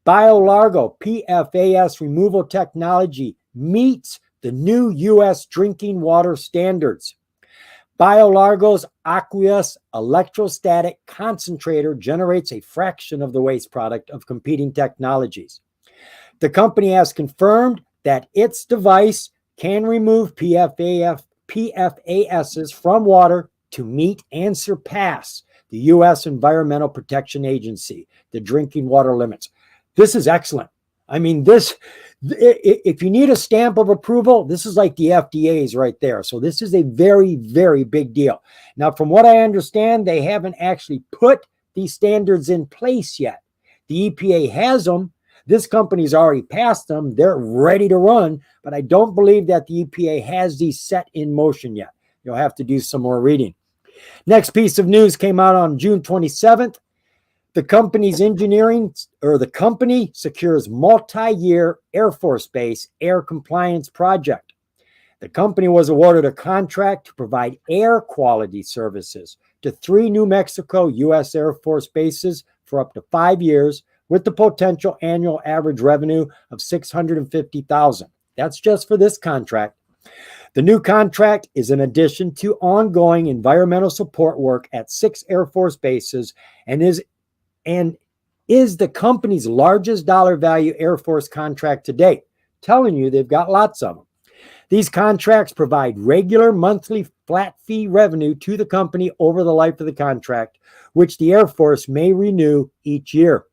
BioLargo PFAS removal technology meets the new U.S. drinking water standards. BioLargo's aqueous electrostatic concentrator generates a fraction of the waste product of competing technologies. The company has confirmed that its device can remove PFASs from water to meet and surpass the U.S. Environmental Protection Agency, the drinking water limits. This is excellent. I mean, if you need a stamp of approval, this is like the FDA's right there. So this is a very, very big deal. Now, from what I understand, they haven't actually put these standards in place yet. The EPA has them. This company's already passed them. They're ready to run, but I don't believe that the EPA has these set in motion yet. You'll have to do some more reading. Next piece of news came out on June 27th. The company secures multi-year Air Force Base air compliance project. The company was awarded a contract to provide air quality services to 3 New Mexico U.S. Air Force bases for up to 5 years, with the potential annual average revenue of $650,000. That's just for this contract. The new contract is in addition to ongoing environmental support work at 6 Air Force bases and is the company's largest dollar value Air Force contract to date, telling you they've got lots of them. These contracts provide regular monthly flat fee revenue to the company over the life of the contract, which the Air Force may renew each year.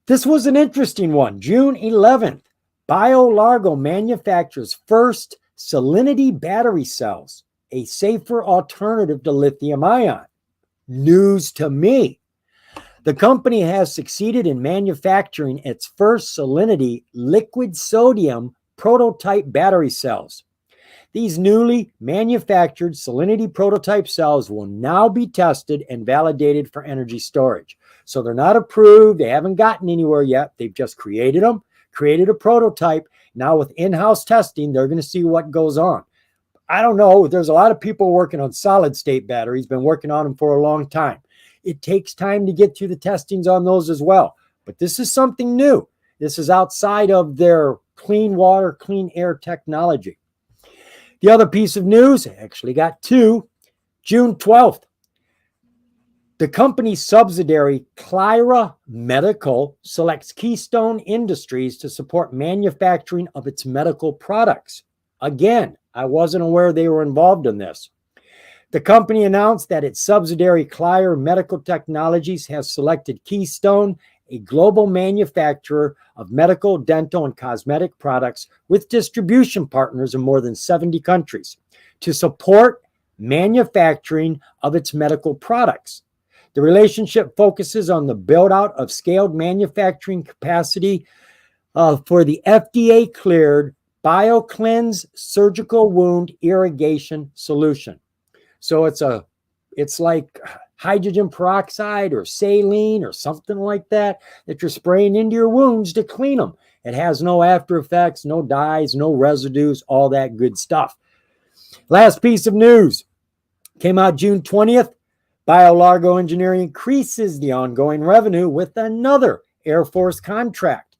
This was an interesting one. June 11th, BioLargo manufactures first salinity battery cells, a safer alternative to lithium ion. News to me. The company has succeeded in manufacturing its first salinity liquid sodium prototype battery cells. These newly manufactured salinity prototype cells will now be tested and validated for energy storage. So they're not approved. They haven't gotten anywhere yet. They've just created them, created a prototype. Now with in-house testing, they're going to see what goes on. I don't know. There's a lot of people working on solid state batteries, been working on them for a long time. It takes time to get through the testings on those as well. But this is something new. This is outside of their clean water, clean air technology. The other piece of news, I actually got 2, June 12th. The company's subsidiary, Clyra Medical, selects Keystone Industries to support manufacturing of its medical products. Again, I wasn't aware they were involved in this. The company announced that its subsidiary, Clyra Medical Technologies, has selected Keystone, a global manufacturer of medical, dental, and cosmetic products with distribution partners in more than 70 countries, to support manufacturing of its medical products. The relationship focuses on the build-out of scaled manufacturing capacity for the FDA-cleared BioCleanse surgical wound irrigation solution. So it's like hydrogen peroxide or saline or something like that you're spraying into your wounds to clean them. It has no after effects, no dyes, no residues, all that good stuff. Last piece of news came out June 20th. BioLargo Engineering increases the ongoing revenue with another Air Force contract.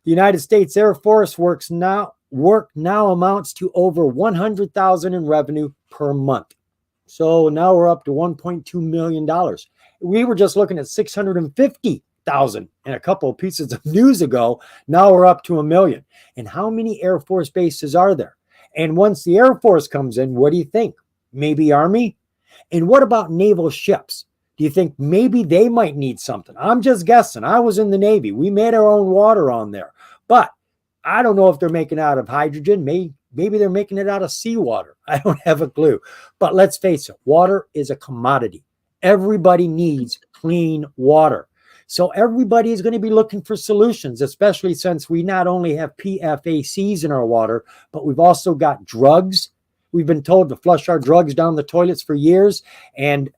The United States Air Force work now amounts to over $100,000 in revenue per month. So now we're up to $1.2 million. We were just looking at $650 800,000. And a couple of pieces of news ago, now we're up to 1 million. And how many Air Force bases are there? And once the Air Force comes in, what do you think? Maybe Army? And what about naval ships? Do you think maybe they might need something? I'm just guessing. I was in the Navy. We made our own water on there. But I don't know if they're making it out of hydrogen. Maybe they're making it out of seawater. I don't have a clue. But let's face it, water is a commodity. Everybody needs clean water. So everybody is going to be looking for solutions, especially since we not only have PFACs in our water, but we've also got drugs. We've been told to flush our drugs down the toilets for years. And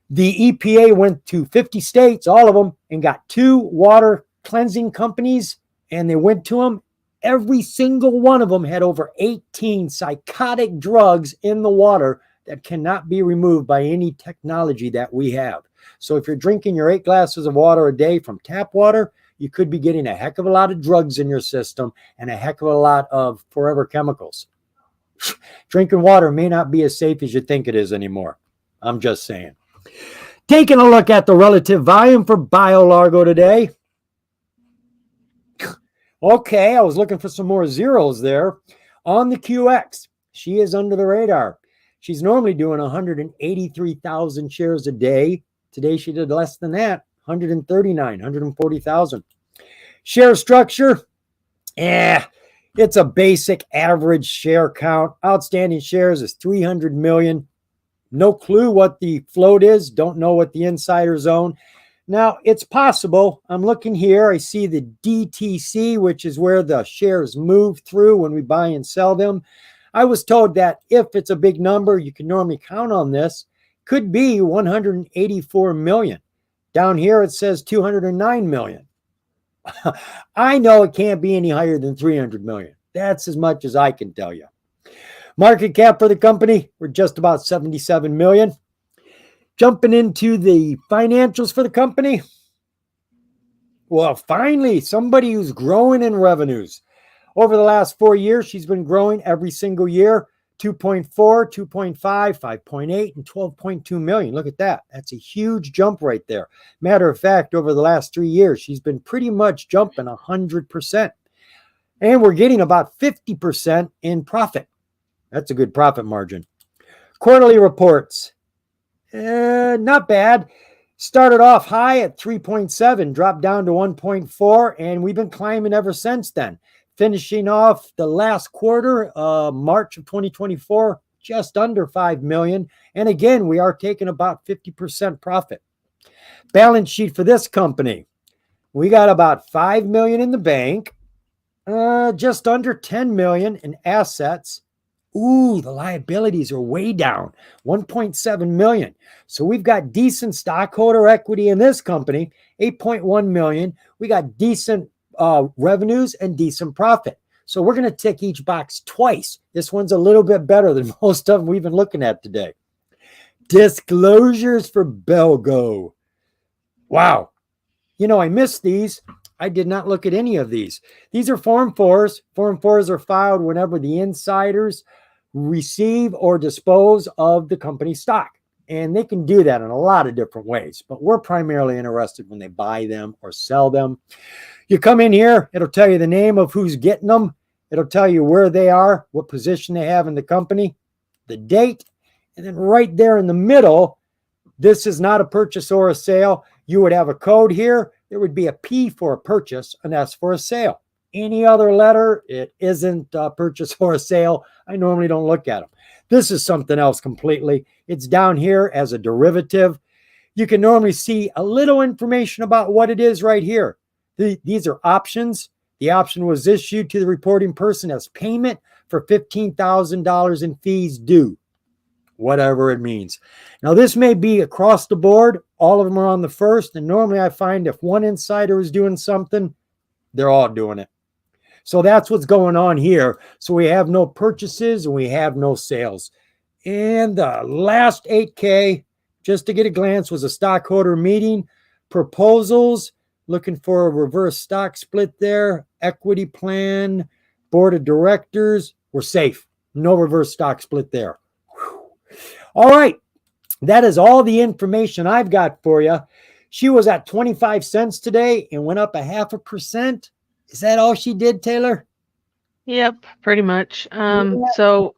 the EPA went to 50 states, all of them, and got 2 water cleansing companies, and they went to them. Every single one of them had over 18 psychotic drugs in the water that cannot be removed by any technology that we have. So if you're drinking your 8 glasses of water a day from tap water, you could be getting a heck of a lot of drugs in your system and a heck of a lot of forever chemicals. Drinking water may not be as safe as you think it is anymore. I'm just saying. Taking a look at the relative volume for BioLargo today. Okay, I was looking for some more zeros there. On the QX, she is under the radar. She's normally doing 183,000 shares a day. Today she did less than that, 140,000. Share structure, it's a basic average share count. Outstanding shares is 300 million. No clue what the float is. Don't know what the insiders own. Now, it's possible. I'm looking here. I see the DTC, which is where the shares move through when we buy and sell them. I was told that if it's a big number, you can normally count on this. Could be 184 million. Down here, it says 209 million. I know it can't be any higher than 300 million. That's as much as I can tell you. Market cap for the company, we're just about 77 million. Jumping into the financials for the company. Well, finally, somebody who's growing in revenues. Over the last 4 years, she's been growing every single year. 2.4, 2.5, 5.8, and 12.2 million. Look at that. That's a huge jump right there. Matter of fact, over the last 3 years, she's been pretty much jumping 100%. And we're getting about 50% in profit. That's a good profit margin. Quarterly reports. Not bad. Started off high at 3.7, dropped down to 1.4, and we've been climbing ever since then. Finishing off the last quarter, March of 2024, just under 5 million. And again, we are taking about 50% profit. Balance sheet for this company. We got about 5 million in the bank, just under 10 million in assets. Ooh, the liabilities are way down, 1.7 million. So we've got decent stockholder equity in this company, 8.1 million. We got decent revenues and decent profit. So we're going to tick each box twice. This one's a little bit better than most of them we've been looking at today. Disclosures for BLGO. Wow. You know, I missed these. I did not look at any of these. These are Form 4s. Form 4s are filed whenever the insiders receive or dispose of the company stock. And they can do that in a lot of different ways. But we're primarily interested when they buy them or sell them. You come in here, it'll tell you the name of who's getting them. It'll tell you where they are, what position they have in the company, the date, and then right there in the middle, this is not a purchase or a sale. You would have a code here. There would be a P for a purchase, an S for a sale. Any other letter, it isn't a purchase or a sale. I normally don't look at them. This is something else completely. It's down here as a derivative. You can normally see a little information about what it is right here. These are options. The option was issued to the reporting person as payment for $15,000 in fees due, whatever it means. Now, this may be across the board. All of them are on the first. And normally I find if one insider is doing something, they're all doing it. So that's what's going on here. So we have no purchases and we have no sales. And the last 8K, just to get a glance, was a stockholder meeting. Proposals, looking for a reverse stock split there. Equity plan, board of directors. We're safe. No reverse stock split there. Whew. All right. That is all the information I've got for you. She was at 25 cents today and went up 0.5%. Is that all she did, Taylor? Yep, pretty much. So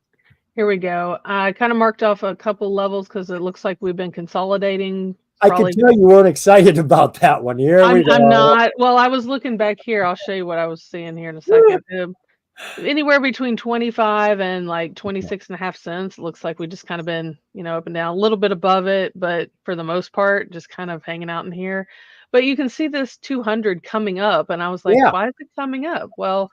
here we go. I kind of marked off a couple levels because it looks like we've been consolidating. I could tell you weren't excited about that one. Here we go. I'm not. Well, I was looking back here. I'll show you what I was seeing here in a second. Anywhere between 25 and like 26.5 cents. Looks like we just kind of been, up and down, a little bit above it, but for the most part, just kind of hanging out in here. But you can see this 200 coming up, and I was like, why is it coming up? Well,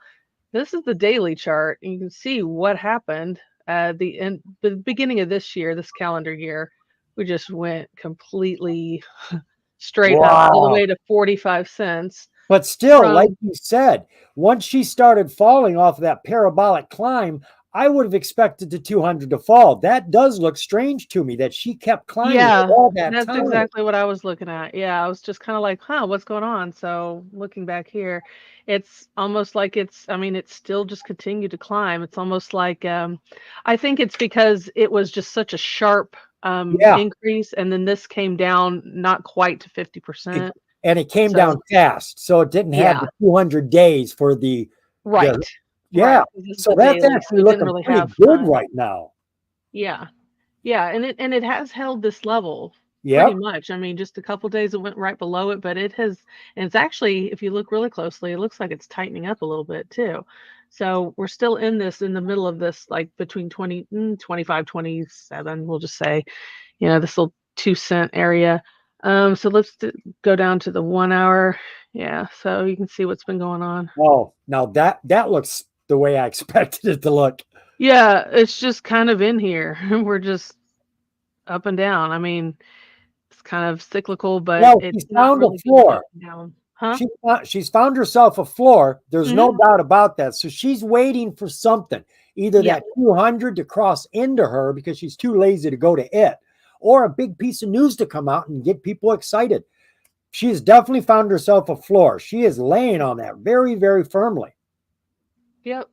this is the daily chart, and you can see what happened at the beginning of this year, this calendar year. We just went completely straight up all the way to 45 cents. But still, like you said, once she started falling off of that parabolic climb, I would have expected the 200 to fall. That does look strange to me that she kept climbing all that time. That's exactly what I was looking at. Yeah, I was just kind of like, what's going on? So looking back here, it's almost like it's still just continued to climb. It's almost like, I think it's because it was just such a sharp increase. And then this came down not quite to 50%. And it came down fast. So it didn't have the 200 days for the right. So that's actually looking pretty good right now. Yeah. And it has held this level pretty much. I mean, just a couple days it went right below it, but it has, and it's actually, if you look really closely, it looks like it's tightening up a little bit too. So we're still in the middle of this, like between 25, 27, we'll just say, this little 2-cent area. So let's go down to the 1 hour. Yeah, so you can see what's been going on. Oh, now that looks the way I expected it to look. Yeah, it's just kind of in here. We're just up and down. I mean, it's kind of cyclical, but she's found a floor. Huh? She's found herself a floor. There's no doubt about that. So she's waiting for something, either that 200 to cross into her because she's too lazy to go to it, or a big piece of news to come out and get people excited. She has definitely found herself a floor. She is laying on that very, very firmly. Yep.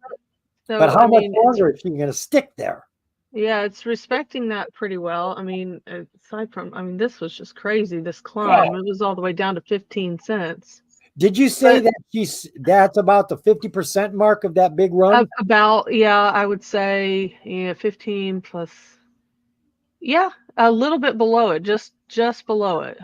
So, but how much longer is she going to stick there? Yeah, it's respecting that pretty well. I mean, aside from, this was just crazy, this climb. It was all the way down to 15 cents. Did you say that that's about the 50% mark of that big run? I would say 15 plus. Yeah, a little bit below it, just below it.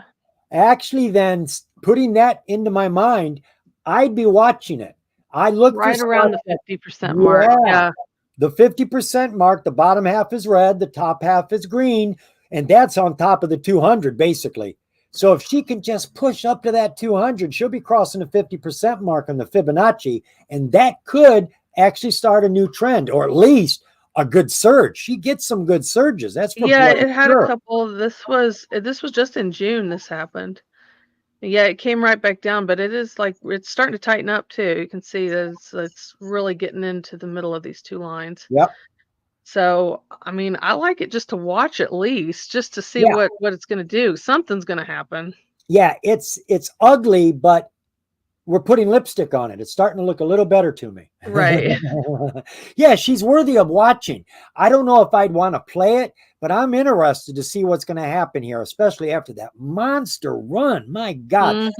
Actually, then putting that into my mind, I'd be watching it. I look right around the 50% mark. Yeah. The 50% mark, the bottom half is red, the top half is green, and that's on top of the 200 basically. So if she can just push up to that 200, she'll be crossing the 50% mark on the Fibonacci, and that could actually start a new trend, or at least a good surge. She gets some good surges. That's for it had a couple. This was just in June this happened. Yeah, it came right back down, but it is like it's starting to tighten up too. You can see that it's really getting into the middle of these two lines. Yep. So, I like it just to watch at least, just to see what it's going to do. Something's going to happen. Yeah, it's ugly, but we're putting lipstick on it. It's starting to look a little better to me. Right. Yeah, she's worthy of watching. I don't know if I'd want to play it, but I'm interested to see what's going to happen here, especially after that monster run. My God,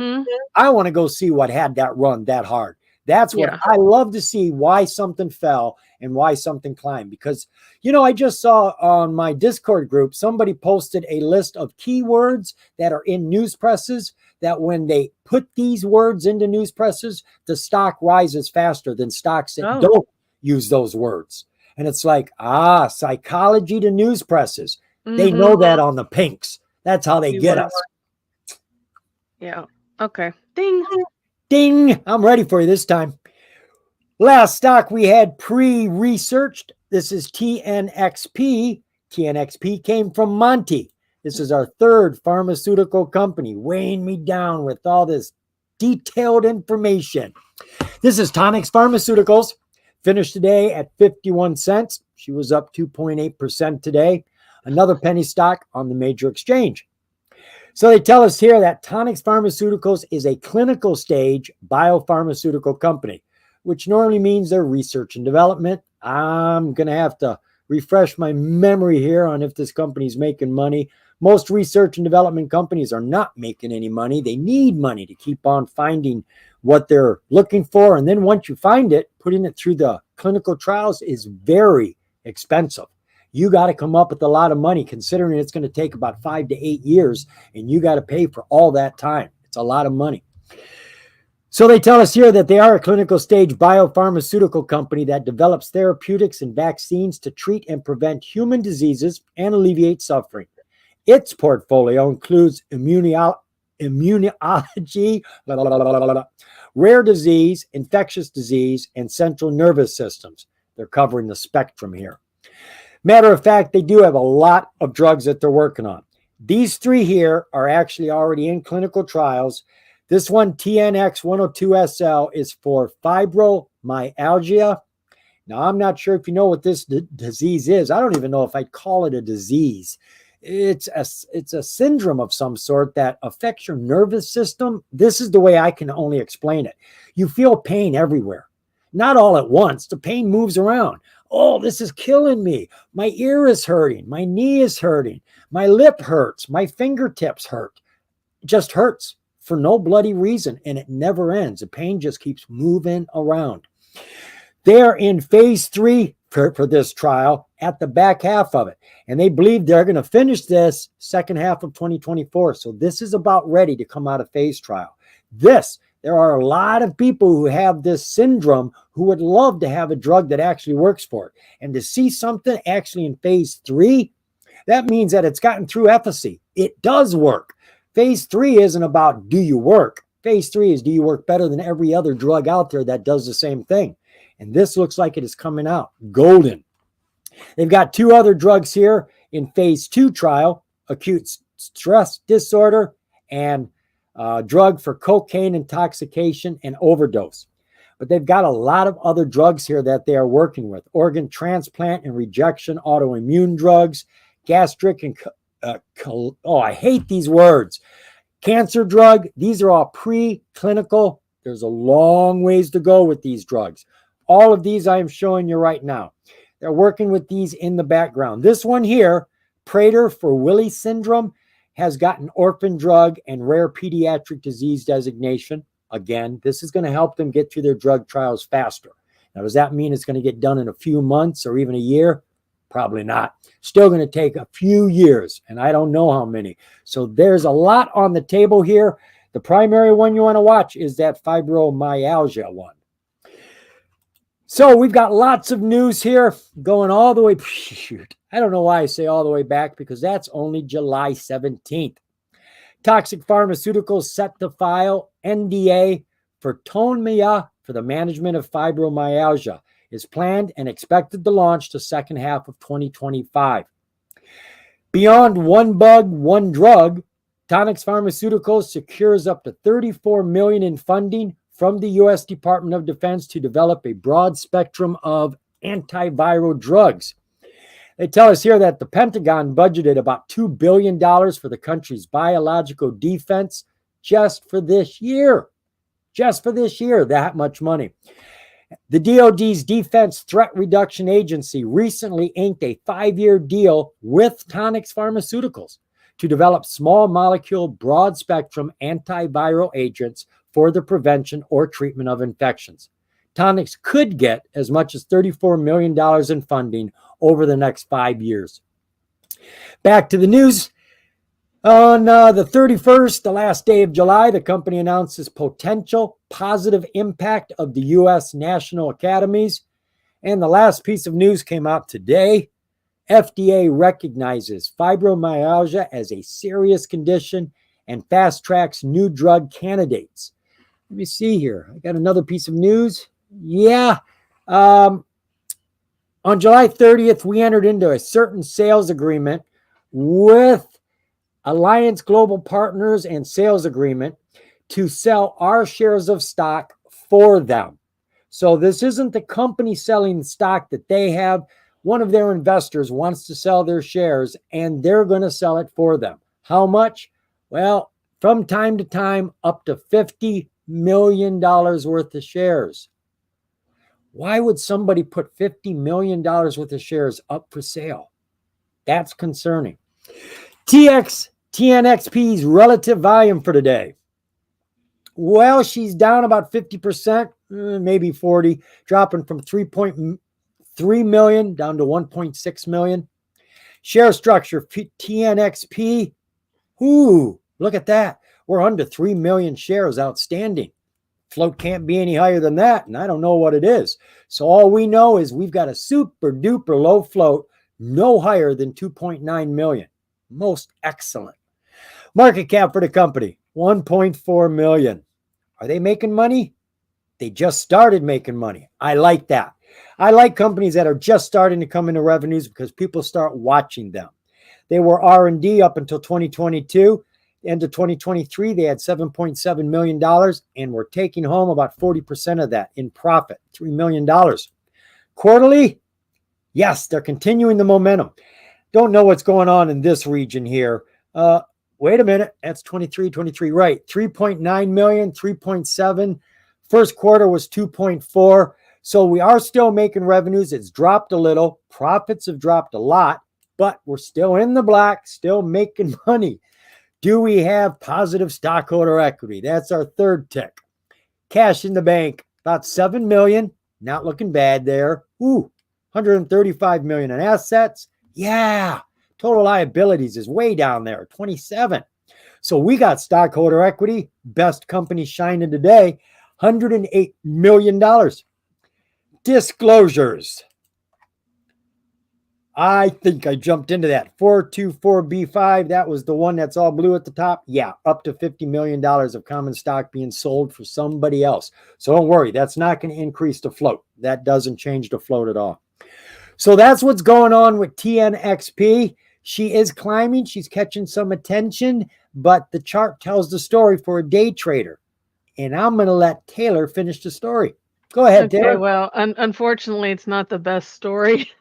I want to go see what had that run that hard. That's what I love to see, why something fell and why something climbed. Because, I just saw on my Discord group, somebody posted a list of keywords that are in news presses, that when they put these words into news presses, the stock rises faster than stocks that don't use those words. And it's like, psychology to news presses. They know that on the pinks. That's how they get us. Yeah. Okay. Ding. Ding. I'm ready for you this time. Last stock we had pre-researched. This is TNXP. TNXP came from Monty. This is our third pharmaceutical company, weighing me down with all this detailed information. This is Tonix Pharmaceuticals. Finished today at 51 cents. She was up 2.8% today. Another penny stock on the major exchange. So they tell us here that Tonix Pharmaceuticals is a clinical stage biopharmaceutical company, which normally means they're research and development. I'm going to have to refresh my memory here on if this company's making money, Most research and development companies are not making any money. They need money to keep on finding what they're looking for. And then once you find it, putting it through the clinical trials is very expensive. You got to come up with a lot of money, considering it's going to take about 5 to 8 years, and you got to pay for all that time. It's a lot of money. So they tell us here that they are a clinical stage biopharmaceutical company that develops therapeutics and vaccines to treat and prevent human diseases and alleviate suffering. Its portfolio includes immunology, rare disease, infectious disease, and central nervous systems. They're covering the spectrum here. Matter of fact, they do have a lot of drugs that they're working on. These three here are actually already in clinical trials. This one, TNX102SL, is for fibromyalgia. Now, I'm not sure if you know what this disease is. I don't even know if I'd call it a disease. It's a syndrome of some sort that affects your nervous system. This is the way I can only explain it. You feel pain everywhere. Not all at once. The pain moves around. Oh, this is killing me. My ear is hurting. My knee is hurting. My lip hurts. My fingertips hurt. It just hurts for no bloody reason, and it never ends. The pain just keeps moving around. They're in phase 3 for this trial at the back half of it, and they believe they're going to finish this second half of 2024. So this is about ready to come out of phase trial. There are a lot of people who have this syndrome who would love to have a drug that actually works for it. And to see something actually in phase 3, that means that it's gotten through efficacy. It does work. Phase 3 isn't about do you work. Phase 3 is do you work better than every other drug out there that does the same thing. And this looks like it is coming out golden. They've got 2 other drugs here in phase 2 trial, acute stress disorder and drug for cocaine intoxication and overdose. But they've got a lot of other drugs here that they are working with. Organ transplant and rejection, autoimmune drugs, gastric and I hate these words. Cancer drug. These are all preclinical. There's a long ways to go with these drugs. All of these I am showing you right now. They're working with these in the background. This one here, Prader for Willi syndrome, has gotten orphan drug and rare pediatric disease designation. Again, this is going to help them get through their drug trials faster. Now, does that mean it's going to get done in a few months or even a year? Probably not. Still going to take a few years, and I don't know how many. So there's a lot on the table here. The primary one you want to watch is that fibromyalgia one. So we've got lots of news here going all the way. I don't know why I say all the way back, because that's only July 17th. Toxic Pharmaceuticals set to file NDA for Tonmya for the management of fibromyalgia. Is planned and expected to launch the second half of 2025. Beyond one bug, one drug, Tonix Pharmaceuticals secures up to $34 million in funding from the U.S. Department of Defense to develop a broad spectrum of antiviral drugs. They tell us here that the Pentagon budgeted about $2 billion for the country's biological defense just for this year. Just for this year, that much money. The DoD's Defense Threat Reduction Agency recently inked a 5-year deal with Tonix Pharmaceuticals to develop small molecule, broad spectrum antiviral agents for the prevention or treatment of infections. Tonix could get as much as $34 million in funding over the next 5 years. Back to the news. On the 31st, the last day of July, the company announces potential positive impact of the U.S. National Academies. And the last piece of news came out today. FDA recognizes fibromyalgia as a serious condition and fast tracks new drug candidates. Let me see here. I got another piece of news. Yeah. On July 30th, we entered into a certain sales agreement with Alliance Global Partners and sales agreement to sell our shares of stock for them. So this isn't the company selling the stock that they have. One of their investors wants to sell their shares, and they're going to sell it for them. How much? Well, from time to time, up to $50 million worth of shares. Why would somebody put $50 million worth of shares up for sale? That's concerning. TNXP's relative volume for today. Well, she's down about 50%, maybe 40, dropping from 3.3 million down to 1.6 million. Share structure, TNXP. Ooh, look at that. We're under 3 million shares outstanding. Float can't be any higher than that, and I don't know what it is. So all we know is we've got a super duper low float, no higher than 2.9 million. Most excellent. Market cap for the company, 1.4 million. Are they making money? They just started making money. I like that. I like companies that are just starting to come into revenues because people start watching them. They were R&D up until 2022. End of 2023, they had $7.7 million and were taking home about 40% of that in profit, $3 million. Quarterly, yes, they're continuing the momentum. Don't know what's going on in this region here. Wait a minute, that's 23, right. 3.9 million, 3.7. First quarter was 2.4. So we are still making revenues. It's dropped a little. Profits have dropped a lot, but we're still in the black, still making money. Do we have positive stockholder equity? That's our third tick. Cash in the bank, about 7 million. Not looking bad there. Ooh, 135 million in assets. Yeah. Total liabilities is way down there, 27. So we got stockholder equity, best company shining today, $108 million. Disclosures. I think I jumped into that. 424B5, that was the one that's all blue at the top. Yeah, up to $50 million of common stock being sold for somebody else. So don't worry, that's not going to increase the float. That doesn't change the float at all. So that's what's going on with TNXP. She is climbing. She's catching some attention, but the chart tells the story for a day trader. And I'm going to let Taylor finish the story. Go ahead, Okay, Taylor. well, unfortunately, it's not the best story.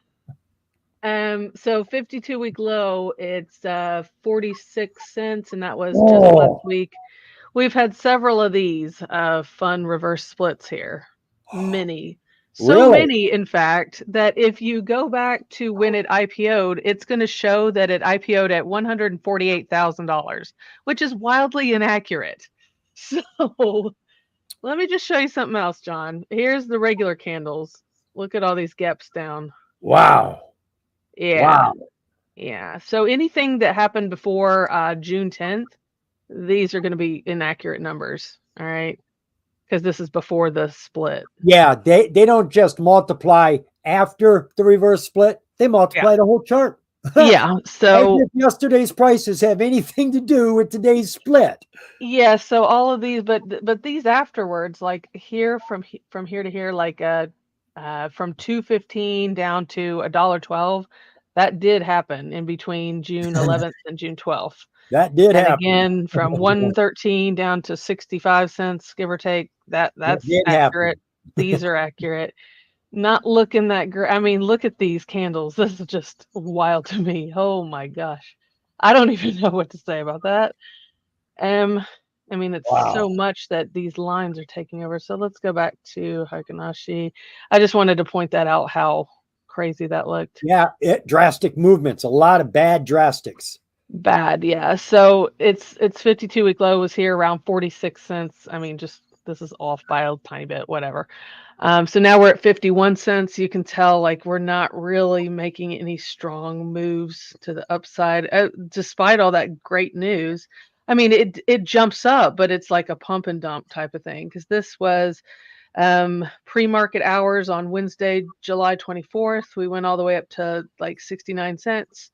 So 52-week low, it's 46 cents, and that was just last week. We've had several of these fun reverse splits here. Many. So Really? many, in fact, that if you go back to when it IPO'd, it's going to show that it IPO'd at $148,000, which is wildly inaccurate. So let me just show you something else, John. Here's the regular candles. Look at all these gaps down. Wow. Yeah. Wow. Yeah. So anything that happened before June 10th, these are going to be inaccurate numbers. All right. Because this is before the split. Yeah, they don't just multiply after the reverse split. They multiply the whole chart. Yeah. So as if yesterday's prices have anything to do with today's split. yeah. So all of these, but these afterwards, like here from here to here, like from 2.15 down to $1.12, that did happen in between June 11th and June 12th. That did And happen. again, from 113 down to 65 cents, give or take. That's accurate. These are accurate. Not looking that great. I mean, look at these candles. This is just wild to me. Oh my gosh. I don't even know what to say about that. I mean, it's so much that these lines are taking over. So let's go back to Heikin-Ashi. I just wanted to point that out, how crazy that looked. Yeah, drastic movements, a lot of bad drastics. Bad, yeah. So it's 52-week low was here around 46 cents. I mean, just this is off by a tiny bit, whatever. So now we're at 51 cents. You can tell like we're not really making any strong moves to the upside, despite all that great news. I mean, it jumps up, but it's like a pump and dump type of thing, because this was pre-market hours on Wednesday, July 24th. We went all the way up to like 69 cents.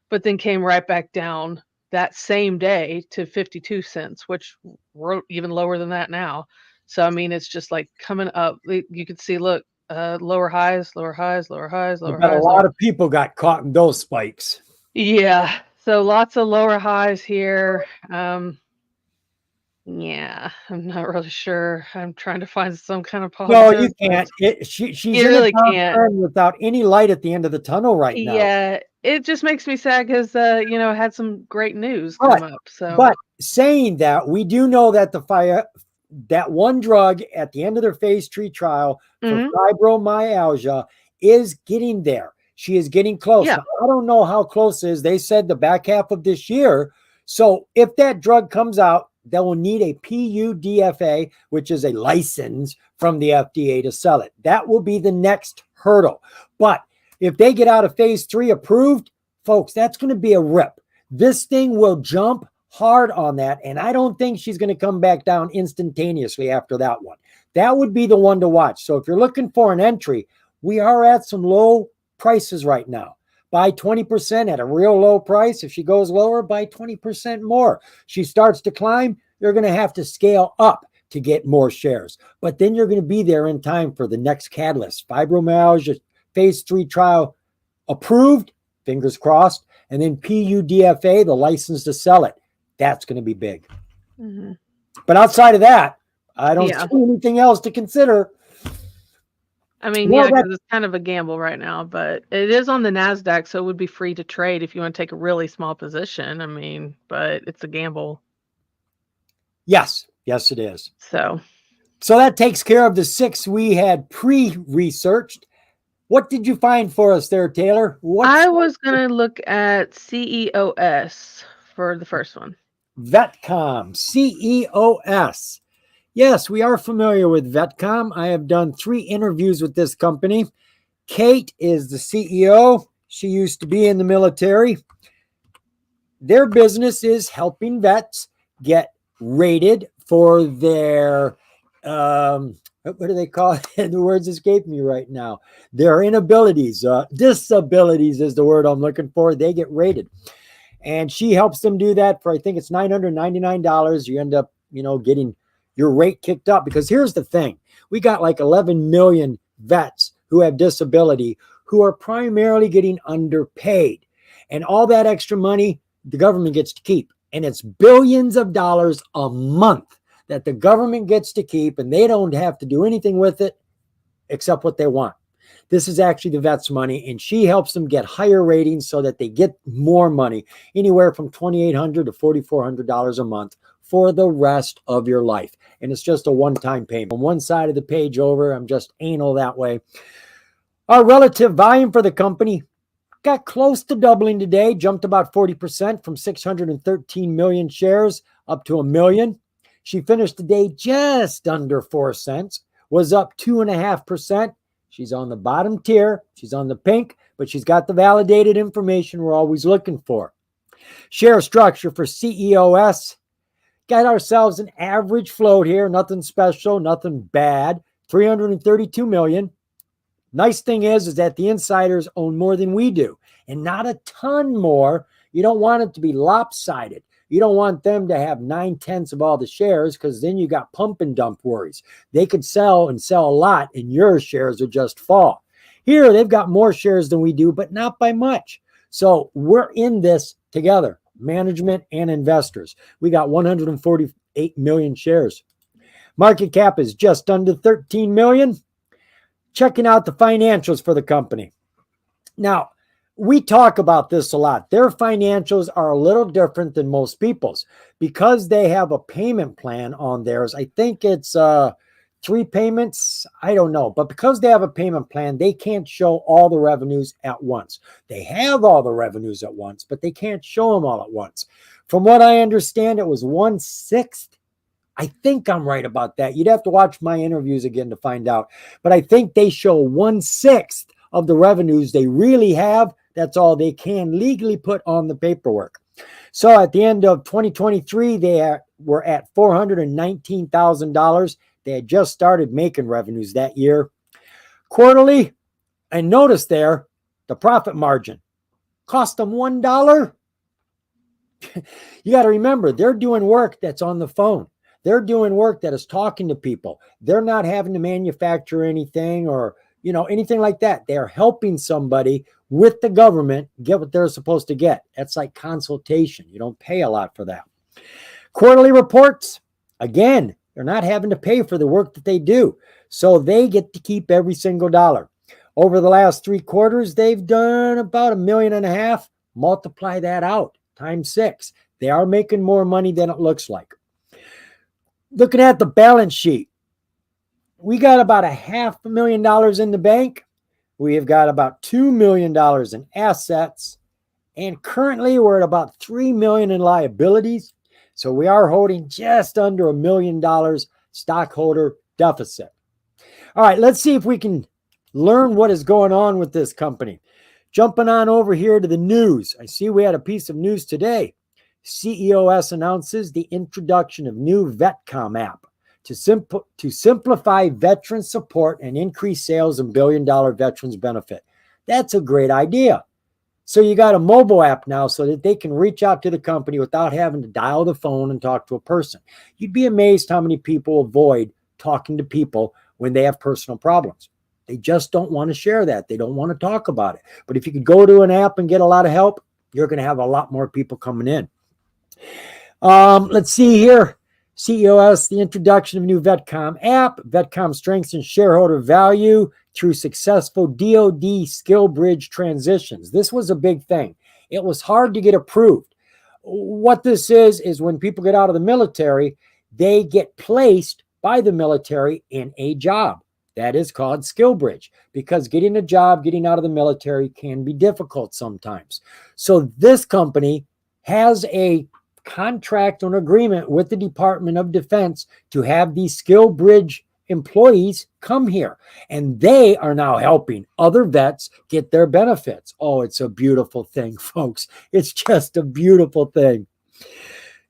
But then came right back down that same day to 52 cents, which we're even lower than that now. So, I mean, it's just like coming up. You can see, look, lower highs, lower his, lower highs, lower highs. A lot of people got caught in those spikes. Yeah. So lots of lower highs here. Yeah, I'm not really sure. I'm trying to find some kind of positive. No, you can't. She's you really can't. Without any light at the end of the tunnel right now. Yeah, it just makes me sad because had some great news come up. So, but saying that, we do know that that one drug at the end of their phase 3 trial for fibromyalgia is getting there. She is getting close. Yeah. Now, I don't know how close it is. They said the back half of this year. So if that drug comes out, they will need a PUDFA, which is a license from the FDA to sell it. That will be the next hurdle. But if they get out of phase 3 approved, folks, that's going to be a rip. This thing will jump hard on that. And I don't think she's going to come back down instantaneously after that one. That would be the one to watch. So if you're looking for an entry, we are at some low prices right now. Buy 20% at a real low price. If she goes lower, buy 20% more. She starts to climb, you're going to have to scale up to get more shares. But then you're going to be there in time for the next catalyst. Fibromyalgia phase 3 trial approved, fingers crossed, and then PUDFA, the license to sell it. That's going to be big. Mm-hmm. But outside of that, I don't see anything else to consider. I mean, yeah, because it's kind of a gamble right now, but it is on the NASDAQ, so it would be free to trade if you want to take a really small position. I mean, but it's a gamble. Yes, it is. So that takes care of the 6 we had pre-researched. What did you find for us there, Taylor? I was going to look at CEOS for the first one. VetCom, CEOS. Yes, we are familiar with VetCom. I have done 3 interviews with this company. Kate is the CEO. She used to be in the military. Their business is helping vets get rated for their, what do they call it? The words escape me right now. Their inabilities, disabilities is the word I'm looking for. They get rated. And she helps them do that for, I think it's $999. You end up, getting your rate kicked up, because here's the thing. We got like 11 million vets who have disability who are primarily getting underpaid. And all that extra money the government gets to keep. And it's billions of dollars a month that the government gets to keep, and they don't have to do anything with it except what they want. This is actually the vet's money, and she helps them get higher ratings so that they get more money, anywhere from $2,800 to $4,400 a month for the rest of your life. And it's just a one-time payment. On one side of the page over, I'm just anal that way. Our relative volume for the company got close to doubling today, jumped about 40% from 613 million shares up to 1 million. She finished the day just under 4 cents, was up 2.5%. She's on the bottom tier. She's on the pink, but she's got the validated information we're always looking for. Share structure for CEOS. Got ourselves an average float here. Nothing special, nothing bad. 332 million. Nice thing is that the insiders own more than we do, and not a ton more. You don't want it to be lopsided. You don't want them to have 9/10 of all the shares, because then you got pump and dump worries. They could sell and sell a lot, and your shares would just fall. Here, they've got more shares than we do, but not by much. So we're in this together, management and investors. We got 148 million shares. Market cap is just under 13 million. Checking out the financials for the company. Now, we talk about this a lot. Their financials are a little different than most people's because they have a payment plan on theirs. I think it's 3 payments. I don't know. But because they have a payment plan, they can't show all the revenues at once. They have all the revenues at once, but they can't show them all at once. From what I understand, it was 1/6. I think I'm right about that. You'd have to watch my interviews again to find out. But I think they show 1/6 of the revenues they really have. That's all they can legally put on the paperwork. So at the end of 2023, they were at $419,000. They had just started making revenues that year. Quarterly, and notice there, the profit margin cost them $1. You got to remember, they're doing work that's on the phone. They're doing work that is talking to people. They're not having to manufacture anything or, anything like that. They're helping somebody with the government get what they're supposed to get. That's like consultation. You don't pay a lot for that. Quarterly reports, again, they're not having to pay for the work that they do. So they get to keep every single dollar. Over the last 3 quarters, they've done about $1.5 million. Multiply that out times 6. They are making more money than it looks like. Looking at the balance sheet, we got about $500,000 in the bank. We have got about $2 million in assets, and currently we're at about $3 million in liabilities. So we are holding just under $1 million stockholder deficit. All right, let's see if we can learn what is going on with this company. Jumping on over here to the news. I see we had a piece of news today. CEOS announces the introduction of new VetCom app to simplify veteran support and increase sales and billion-dollar veterans benefit. That's a great idea. So you got a mobile app now so that they can reach out to the company without having to dial the phone and talk to a person. You'd be amazed how many people avoid talking to people when they have personal problems. They just don't want to share that. They don't want to talk about it. But if you could go to an app and get a lot of help, you're going to have a lot more people coming in. Let's see here. CEOS, the introduction of new VetCom app. VetCom strengthens shareholder value through successful DoD skill bridge transitions. This was a big thing. It was hard to get approved. What this is when people get out of the military, they get placed by the military in a job. That is called skill bridge, because getting a job, getting out of the military can be difficult sometimes. So this company has a contract or an agreement with the Department of Defense to have these skill bridge employees come here, and they are now helping other vets get their benefits. Oh, it's a beautiful thing, folks. It's just a beautiful thing.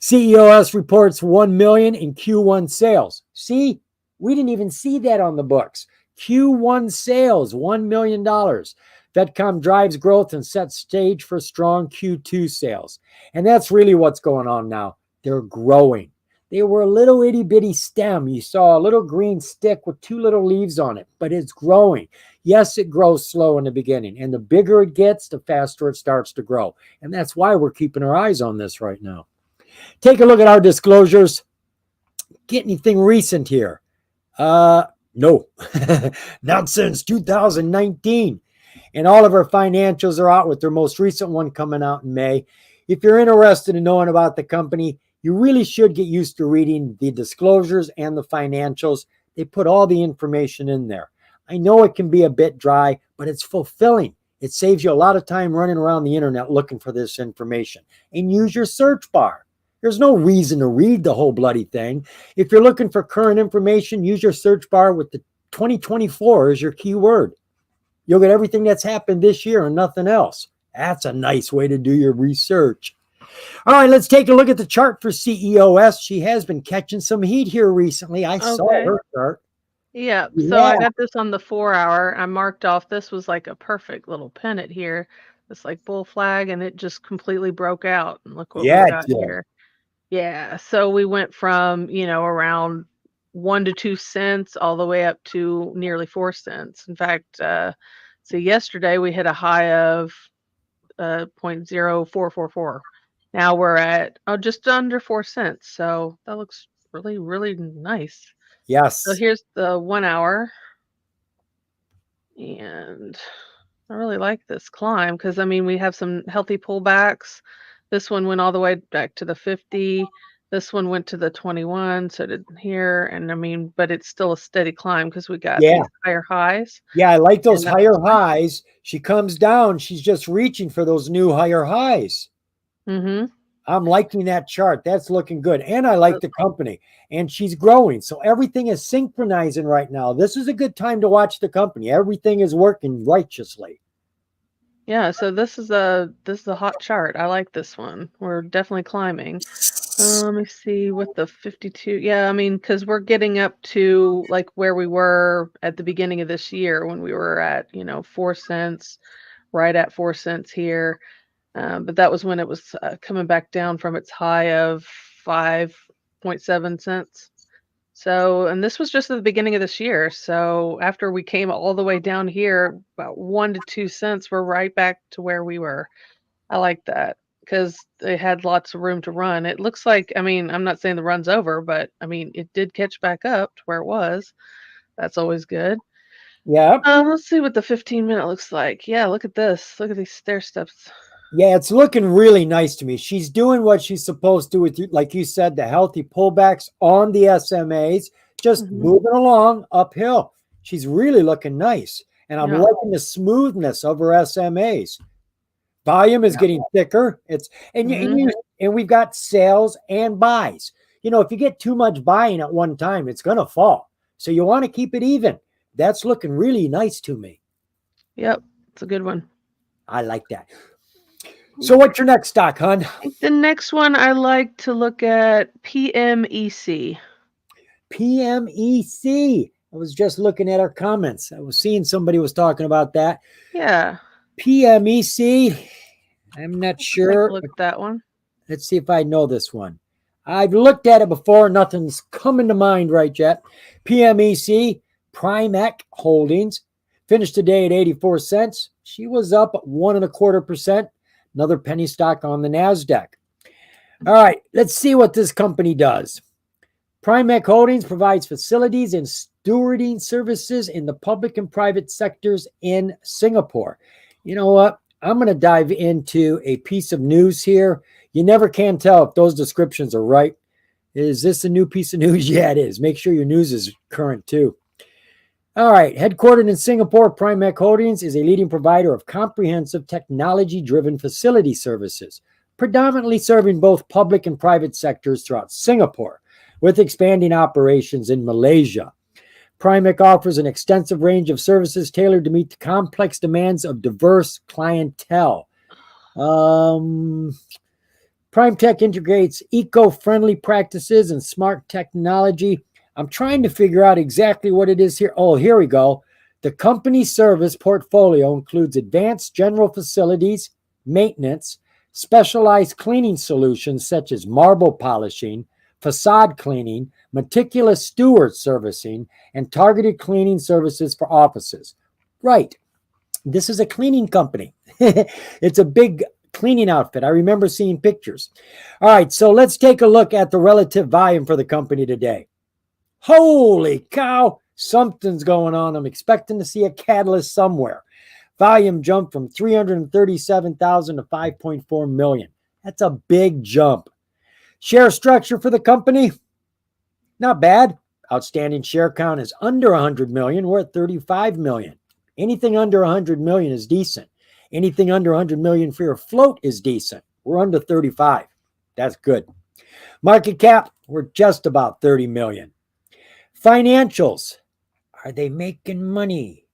CEOS reports 1 million in Q1 sales. See, we didn't even see that on the books. Q1 sales, $1 million. VetCom drives growth and sets stage for strong Q2 sales. And that's really what's going on now. They're growing. They were a little itty bitty stem. You saw a little green stick with 2 little leaves on it, but it's growing. Yes, it grows slow in the beginning, and the bigger it gets, the faster it starts to grow. And that's why we're keeping our eyes on this right now. Take a look at our disclosures. Get anything recent here? No, not since 2019. And all of our financials are out, with their most recent one coming out in May. If you're interested in knowing about the company, you really should get used to reading the disclosures and the financials. They put all the information in there. I know it can be a bit dry, but it's fulfilling. It saves you a lot of time running around the internet looking for this information. And use your search bar. There's no reason to read the whole bloody thing. If you're looking for current information, use your search bar with the 2024 as your keyword. You'll get everything that's happened this year and nothing else. That's a nice way to do your research. All right, let's take a look at the chart for CEOS. She has been catching some heat here recently. I saw her chart. Yeah, so I got this on the 4-hour. I marked off, this was like a perfect little pennant here. This like bull flag, and it just completely broke out. And look what we got here. Yeah, so we went from, around 1 to 2 cents all the way up to nearly 4 cents. In fact, so yesterday we hit a high of 0.0444. Now we're at just under 4 cents. So that looks really, really nice. Yes. So here's the 1 hour. And I really like this climb because, we have some healthy pullbacks. This one went all the way back to the 50. This one went to the 21. So did here. And but it's still a steady climb because we got these higher highs. Yeah, I like those higher highs. She comes down. She's just reaching for those new higher highs. Mm-hmm. I'm liking that chart. That's looking good. And I like the company. And she's growing. So everything is synchronizing right now. This is a good time to watch the company. Everything is working righteously. Yeah, so this is a hot chart. I like this one. We're definitely climbing. Let me see what the 52. Yeah, because we're getting up to like where we were at the beginning of this year when we were at 4 cents, right at 4 cents here. But that was when it was coming back down from its high of 5.7 cents. So, and this was just at the beginning of this year. So after we came all the way down here, about 1 to 2 cents, we're right back to where we were. I like that because they had lots of room to run. It looks like, I'm not saying the run's over, but it did catch back up to where it was. That's always good. Yeah. Let's see what the 15-minute looks like. Yeah, look at this. Look at these stair steps. Yeah, it's looking really nice to me. She's doing what she's supposed to with, like you said, the healthy pullbacks on the SMAs, just moving along uphill. She's really looking nice. And I'm Yeah. liking the smoothness of her SMAs. Volume is getting thicker. And we've got sales and buys. You know, if you get too much buying at one time, it's going to fall. So you want to keep it even. That's looking really nice to me. Yep. It's a good one. I like that. So what's your next stock, hon? I think the next one I like to look at PMEC. PMEC. I was just looking at our comments. I was seeing somebody was talking about that. Yeah. PMEC. I'm not sure. Look at that one. Let's see if I know this one. I've looked at it before. Nothing's coming to mind right yet. PMEC, PMEC Holdings, finished today at 84 cents. She was up 1.25%. Another penny stock on the NASDAQ. All right, let's see what this company does. PMEC Holdings provides facilities and stewarding services in the public and private sectors in Singapore. You know what? I'm going to dive into a piece of news here. You never can tell if those descriptions are right. Is this a new piece of news? Yeah, it is. Make sure your news is current too. All right. Headquartered in Singapore, PMEC Holdings is a leading provider of comprehensive technology-driven facility services, predominantly serving both public and private sectors throughout Singapore, with expanding operations in Malaysia. PMEC offers an extensive range of services tailored to meet the complex demands of diverse clientele. PrimeTech integrates eco-friendly practices and smart technology. I'm trying to figure out exactly what it is here. Oh, here we go. The company service portfolio includes advanced general facilities, maintenance, specialized cleaning solutions such as marble polishing, facade cleaning, meticulous steward servicing, and targeted cleaning services for offices. Right. This is a cleaning company. It's a big cleaning outfit. I remember seeing pictures. All right, so let's take a look at the relative volume for the company today. Holy cow, something's going on. I'm expecting to see a catalyst somewhere. Volume jumped from 337,000 to 5.4 million. That's a big jump. Share structure for the company, not bad. Outstanding share count is under 100 million. We're at 35 million. Anything under 100 million is decent. Anything under 100 million for your float is decent. We're under 35. That's good. Market cap, we're just about 30 million. Financials, are they making money?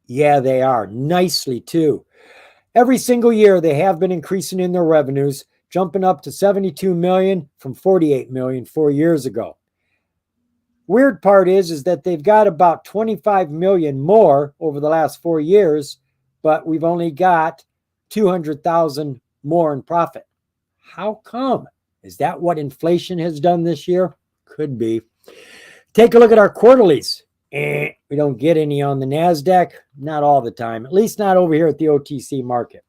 Yeah, they are. Nicely, too. Every single year, they have been increasing in their revenues, jumping up to 72 million from 48 million 4 years ago. Weird part is that they've got about 25 million more over the last 4 years, but we've only got 200,000 more in profit. How come? Is that what inflation has done this year? Could be. Take a look at our quarterlies. We don't get any on the NASDAQ, not all the time, at least not over here at the OTC market.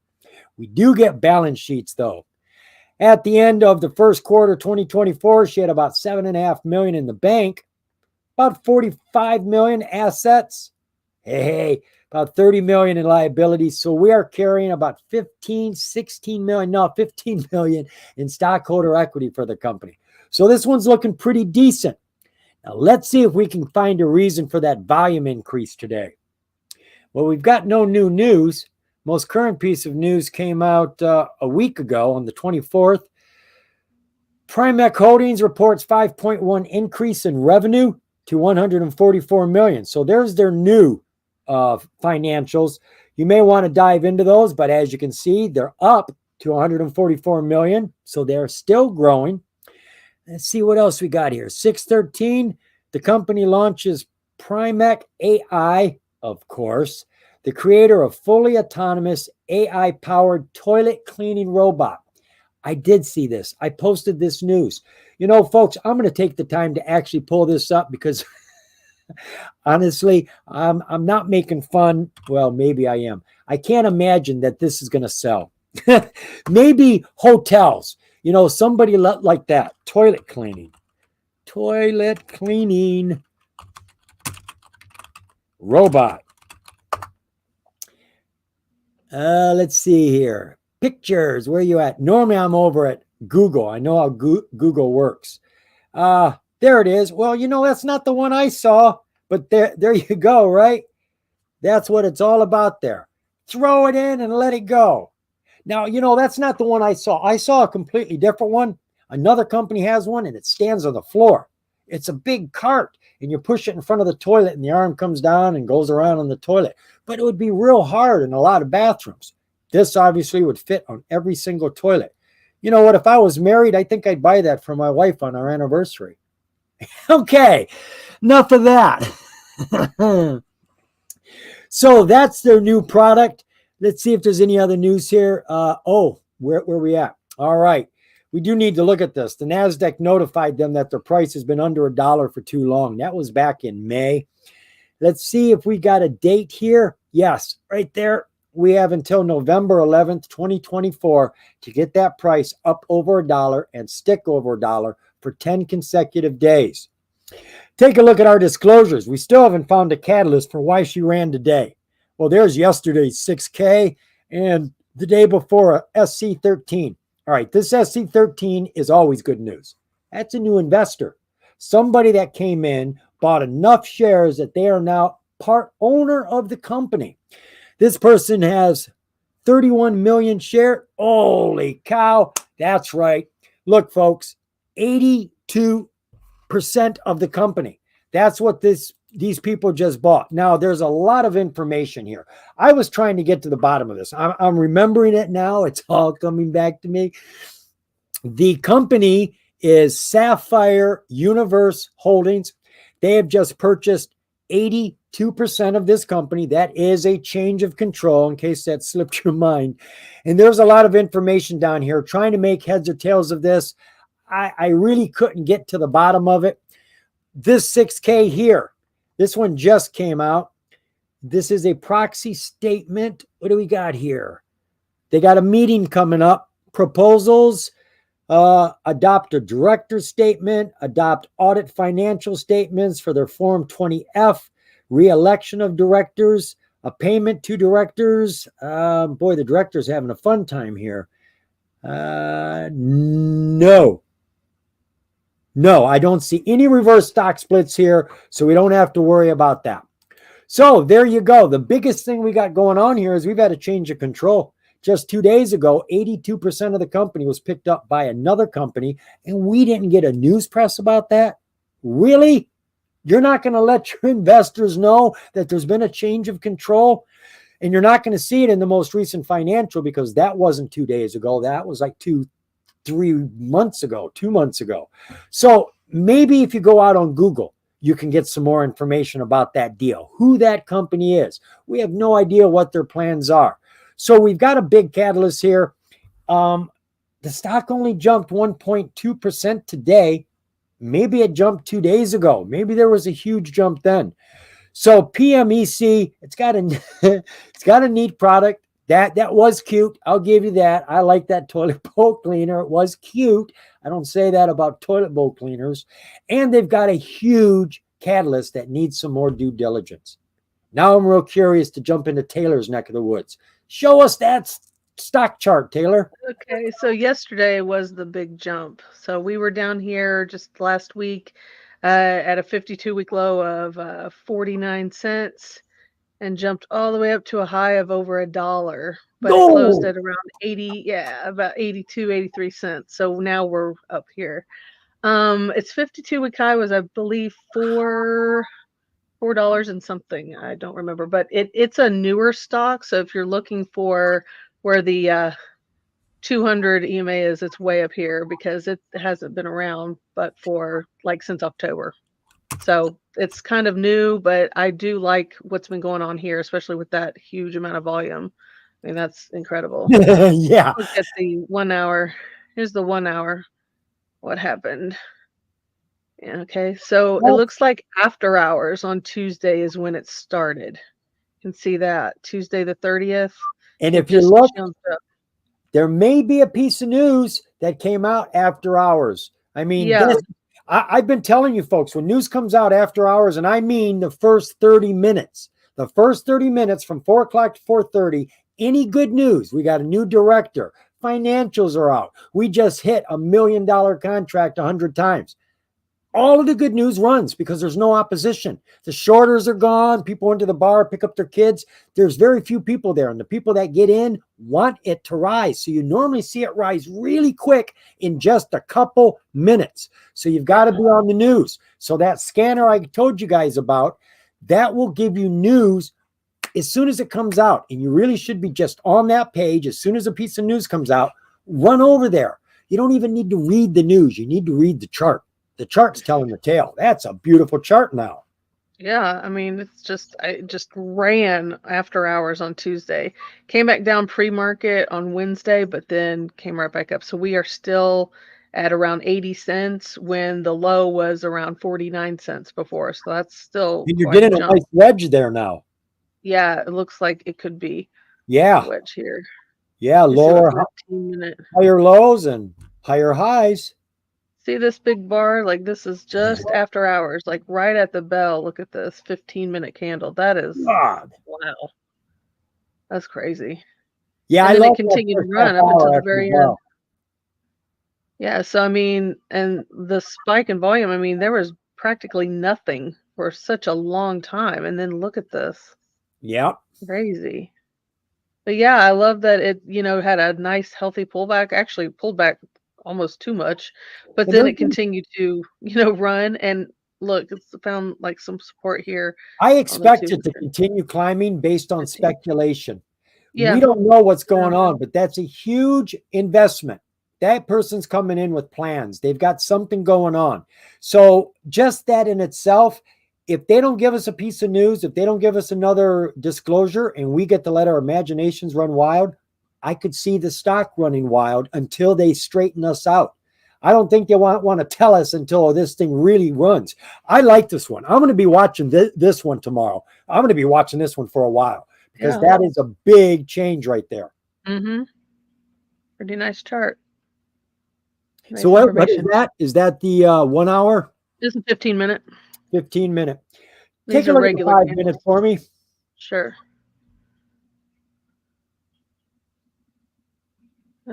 We do get balance sheets, though. At the end of the first quarter 2024, she had about 7.5 million in the bank, about 45 million assets. Hey, about 30 million in liabilities. So we are carrying about 15 million in stockholder equity for the company. So this one's looking pretty decent. Now let's see if we can find a reason for that volume increase today. Well, we've got no new news. Most current piece of news came out a week ago on the 24th. PMEC Holdings reports 5.1 increase in revenue to 144 million. So there's their new financials. You may want to dive into those, but as you can see, they're up to 144 million. So they're still growing. Let's see what else we got here. 6/13, the company launches PMEC AI, of course, the creator of fully autonomous AI-powered toilet cleaning robot. I did see this. I posted this news. You know, folks, I'm going to take the time to actually pull this up because honestly, I'm not making fun. Well, maybe I am. I can't imagine that this is going to sell. Maybe hotels. You know, somebody like that. Toilet cleaning. Toilet cleaning robot. Let's see here. Pictures. Where are you at? Normally I'm over at Google. I know how Google works. There it is. Well, you know, that's not the one I saw, but there you go, right? That's what it's all about there. Throw it in and let it go. Now, you know, that's not the one I saw. I saw a completely different one. Another company has one and it stands on the floor. It's a big cart and you push it in front of the toilet and the arm comes down and goes around on the toilet. But it would be real hard in a lot of bathrooms. This obviously would fit on every single toilet. You know what? If I was married, I think I'd buy that for my wife on our anniversary. Okay, enough of that. So that's their new product. Let's see if there's any other news here. Where are we at? All right. We do need to look at this. The NASDAQ notified them that their price has been under $1 for too long. That was back in May. Let's see if we got a date here. Yes, right there. We have until November 11th, 2024 to get that price up over $1 and stick over $1 for 10 consecutive days. Take a look at our disclosures. We still haven't found a catalyst for why she ran today. Well, there's yesterday's 6K and the day before a SC13. All right, this SC13 is always good news. That's a new investor. Somebody that came in, bought enough shares that they are now part owner of the company. This person has 31 million shares. Holy cow. That's right. Look, folks, 82% of the company. That's what these people just bought. Now, there's a lot of information here. I was trying to get to the bottom of this. I'm remembering it now. It's all coming back to me. The company is Sapphire Universe Holdings. They have just purchased 82% of this company. That is a change of control, in case that slipped your mind. And there's a lot of information down here trying to make heads or tails of this. I really couldn't get to the bottom of it. This 6K here, this one just came out. This is a proxy statement. What do we got here? They got a meeting coming up. Proposals, adopt a director statement, adopt audit financial statements for their Form 20F, re-election of directors, a payment to directors. Boy, the director's having a fun time here. No, I don't see any reverse stock splits here, so we don't have to worry about that. So there you go. The biggest thing we got going on here is we've had a change of control. Just 2 days ago, 82% of the company was picked up by another company, and we didn't get a news press about that? Really? You're not going to let your investors know that there's been a change of control? And you're not going to see it in the most recent financial because that wasn't 2 days ago. That was like 2 months ago. So maybe if you go out on Google, you can get some more information about that deal, who that company is. We have no idea what their plans are. So we've got a big catalyst here. The stock only jumped 1.2% today. Maybe it jumped 2 days ago. Maybe there was a huge jump then. So PMEC, it's got a neat product. That was cute. I'll give you that. I like that toilet bowl cleaner. It was cute. I don't say that about toilet bowl cleaners. And they've got a huge catalyst that needs some more due diligence. Now I'm real curious to jump into Taylor's neck of the woods. Show us that stock chart, Taylor. Okay, so yesterday was the big jump. So we were down here just last week at a 52-week low of 49 cents. And jumped all the way up to a high of over $1, but it closed at around 80, about 82, 83 cents. So now we're up here. Its 52-week high was, I believe, $4 and something. I don't remember, but it's a newer stock. So if you're looking for where the 200 EMA is, it's way up here because it hasn't been around, but for like since October. So it's kind of new, but I do like what's been going on here, especially with that huge amount of volume. I mean, that's incredible. Yeah. Look at the 1 hour. Here's the 1 hour. What happened? Yeah, okay, so it looks like after hours on Tuesday is when it started. You can see that Tuesday the 30th. And if you look, there may be a piece of news that came out after hours. I mean, yeah. I've been telling you folks, when news comes out after hours, and I mean the first 30 minutes, from 4 o'clock to 4:30, any good news, we got a new director, financials are out, we just hit $1 million contract 100 times. all of the good news runs because there's no opposition. The shorters are gone. People went to the bar, pick up their kids. There's very few people there. And the people that get in want it to rise. So you normally see it rise really quick in just a couple minutes. So you've got to be on the news. So that scanner I told you guys about, that will give you news as soon as it comes out. And you really should be just on that page. As soon as a piece of news comes out, run over there. You don't even need to read the news. You need to read the chart. The chart's telling the tale. That's a beautiful chart now. Yeah, I mean, it's just, I just ran after hours on Tuesday, came back down pre-market on Wednesday, but then came right back up. So we are still at around 80 cents when the low was around 49 cents before. So that's still And you're quite a getting a jump. nice wedge there now. Yeah, it looks like it could be Yeah. a wedge here. Yeah, You see lower, what 15-minute. higher lows and higher highs. See this big bar? Like this is just after hours, like right at the bell. Look at this 15-minute candle. That is, God. wow. That's crazy. Yeah, And I then love it continued to that run up hour until the after very as well. end. Yeah, so I mean, and the spike in volume, I mean, there was practically nothing for such a long time. And then look at this. Yeah. Crazy. But yeah, I love that it, had a nice healthy pullback. Actually pulled back almost too much, but And then there's it continued to, run, and look, it's found like some support here I on the expect it to 200. continue climbing based on 15. speculation. Yeah. We don't know what's going Yeah. on, but that's a huge investment. That person's coming in with plans. They've got something going on. So just that in itself, if they don't give us a piece of news, if they don't give us another disclosure and we get to let our imaginations run wild, I could see the stock running wild until they straighten us out. I don't think they want to tell us until this thing really runs. I like this one. I'm going to be watching this one tomorrow. I'm going to be watching this one for a while because Yeah. that is a big change right there. Mm-hmm. Pretty nice chart. Nice So what is information. that? Is that the 1 hour? This is 15-minute. 15-minute. These Take a are look at regular 5 candles. minutes for me. Sure.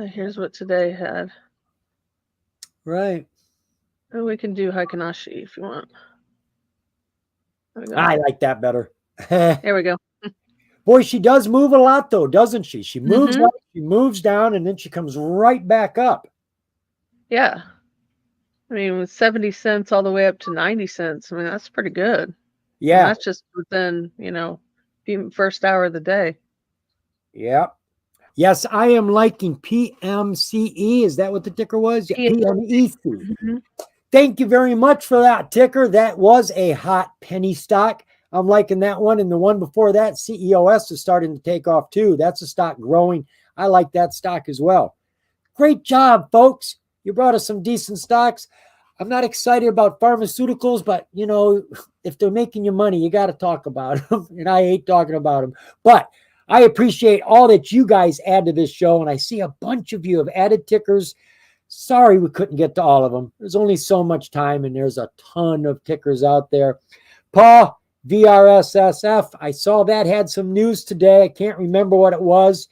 Here's what today had. Right. Oh, we can do Haikanashi if you want. There we go. I like that better. There we go. Boy, she does move a lot though, doesn't she? She moves Mhm. up, she moves down, and then she comes right back up. Yeah. I mean, with 70 cents all the way up to 90 cents. I mean, that's pretty good. And Yeah. that's just within, first hour of the day. Yeah. Yes, I am liking PMCE. Is that what the ticker was? Yeah, PMEC. Mhm. Thank you very much for that ticker. That was a hot penny stock. I'm liking that one. And the one before that, CEOS, is starting to take off too. That's a stock growing. I like that stock as well. Great job, folks. You brought us some decent stocks. I'm not excited about pharmaceuticals, but if they're making you money, you got to talk about them. And I hate talking about them. But I appreciate all that you guys add to this show. And I see a bunch of you have added tickers. Sorry we couldn't get to all of them. There's only so much time, and there's a ton of tickers out there. Paul, VRSSF, I saw that had some news today. I can't remember what it was.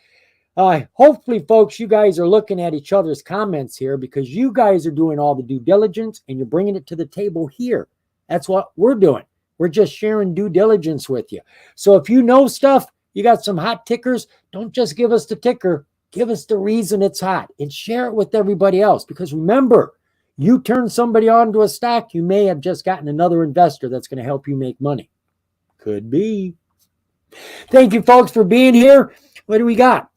Hopefully, folks, you guys are looking at each other's comments here because you guys are doing all the due diligence and you're bringing it to the table here. That's what we're doing. We're just sharing due diligence with you. So if you know stuff, you got some hot tickers, don't just give us the ticker. Give us the reason it's hot and share it with everybody else. Because remember, you turn somebody on to a stock, you may have just gotten another investor that's going to help you make money. Could be. Thank you, folks, for being here. What do we got?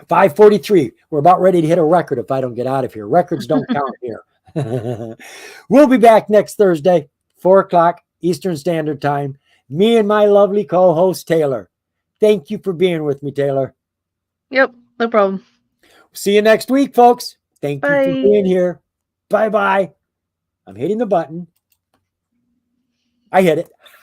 5:43. We're about ready to hit a record if I don't get out of here. Records don't count here. We'll be back next Thursday, 4 o'clock Eastern Standard Time. Me and my lovely co-host, Taylor. Thank you for being with me, Taylor. Yep, no problem. See you next week, folks. Thank you Bye. for being here. Bye-bye. I'm hitting the button. I hit it.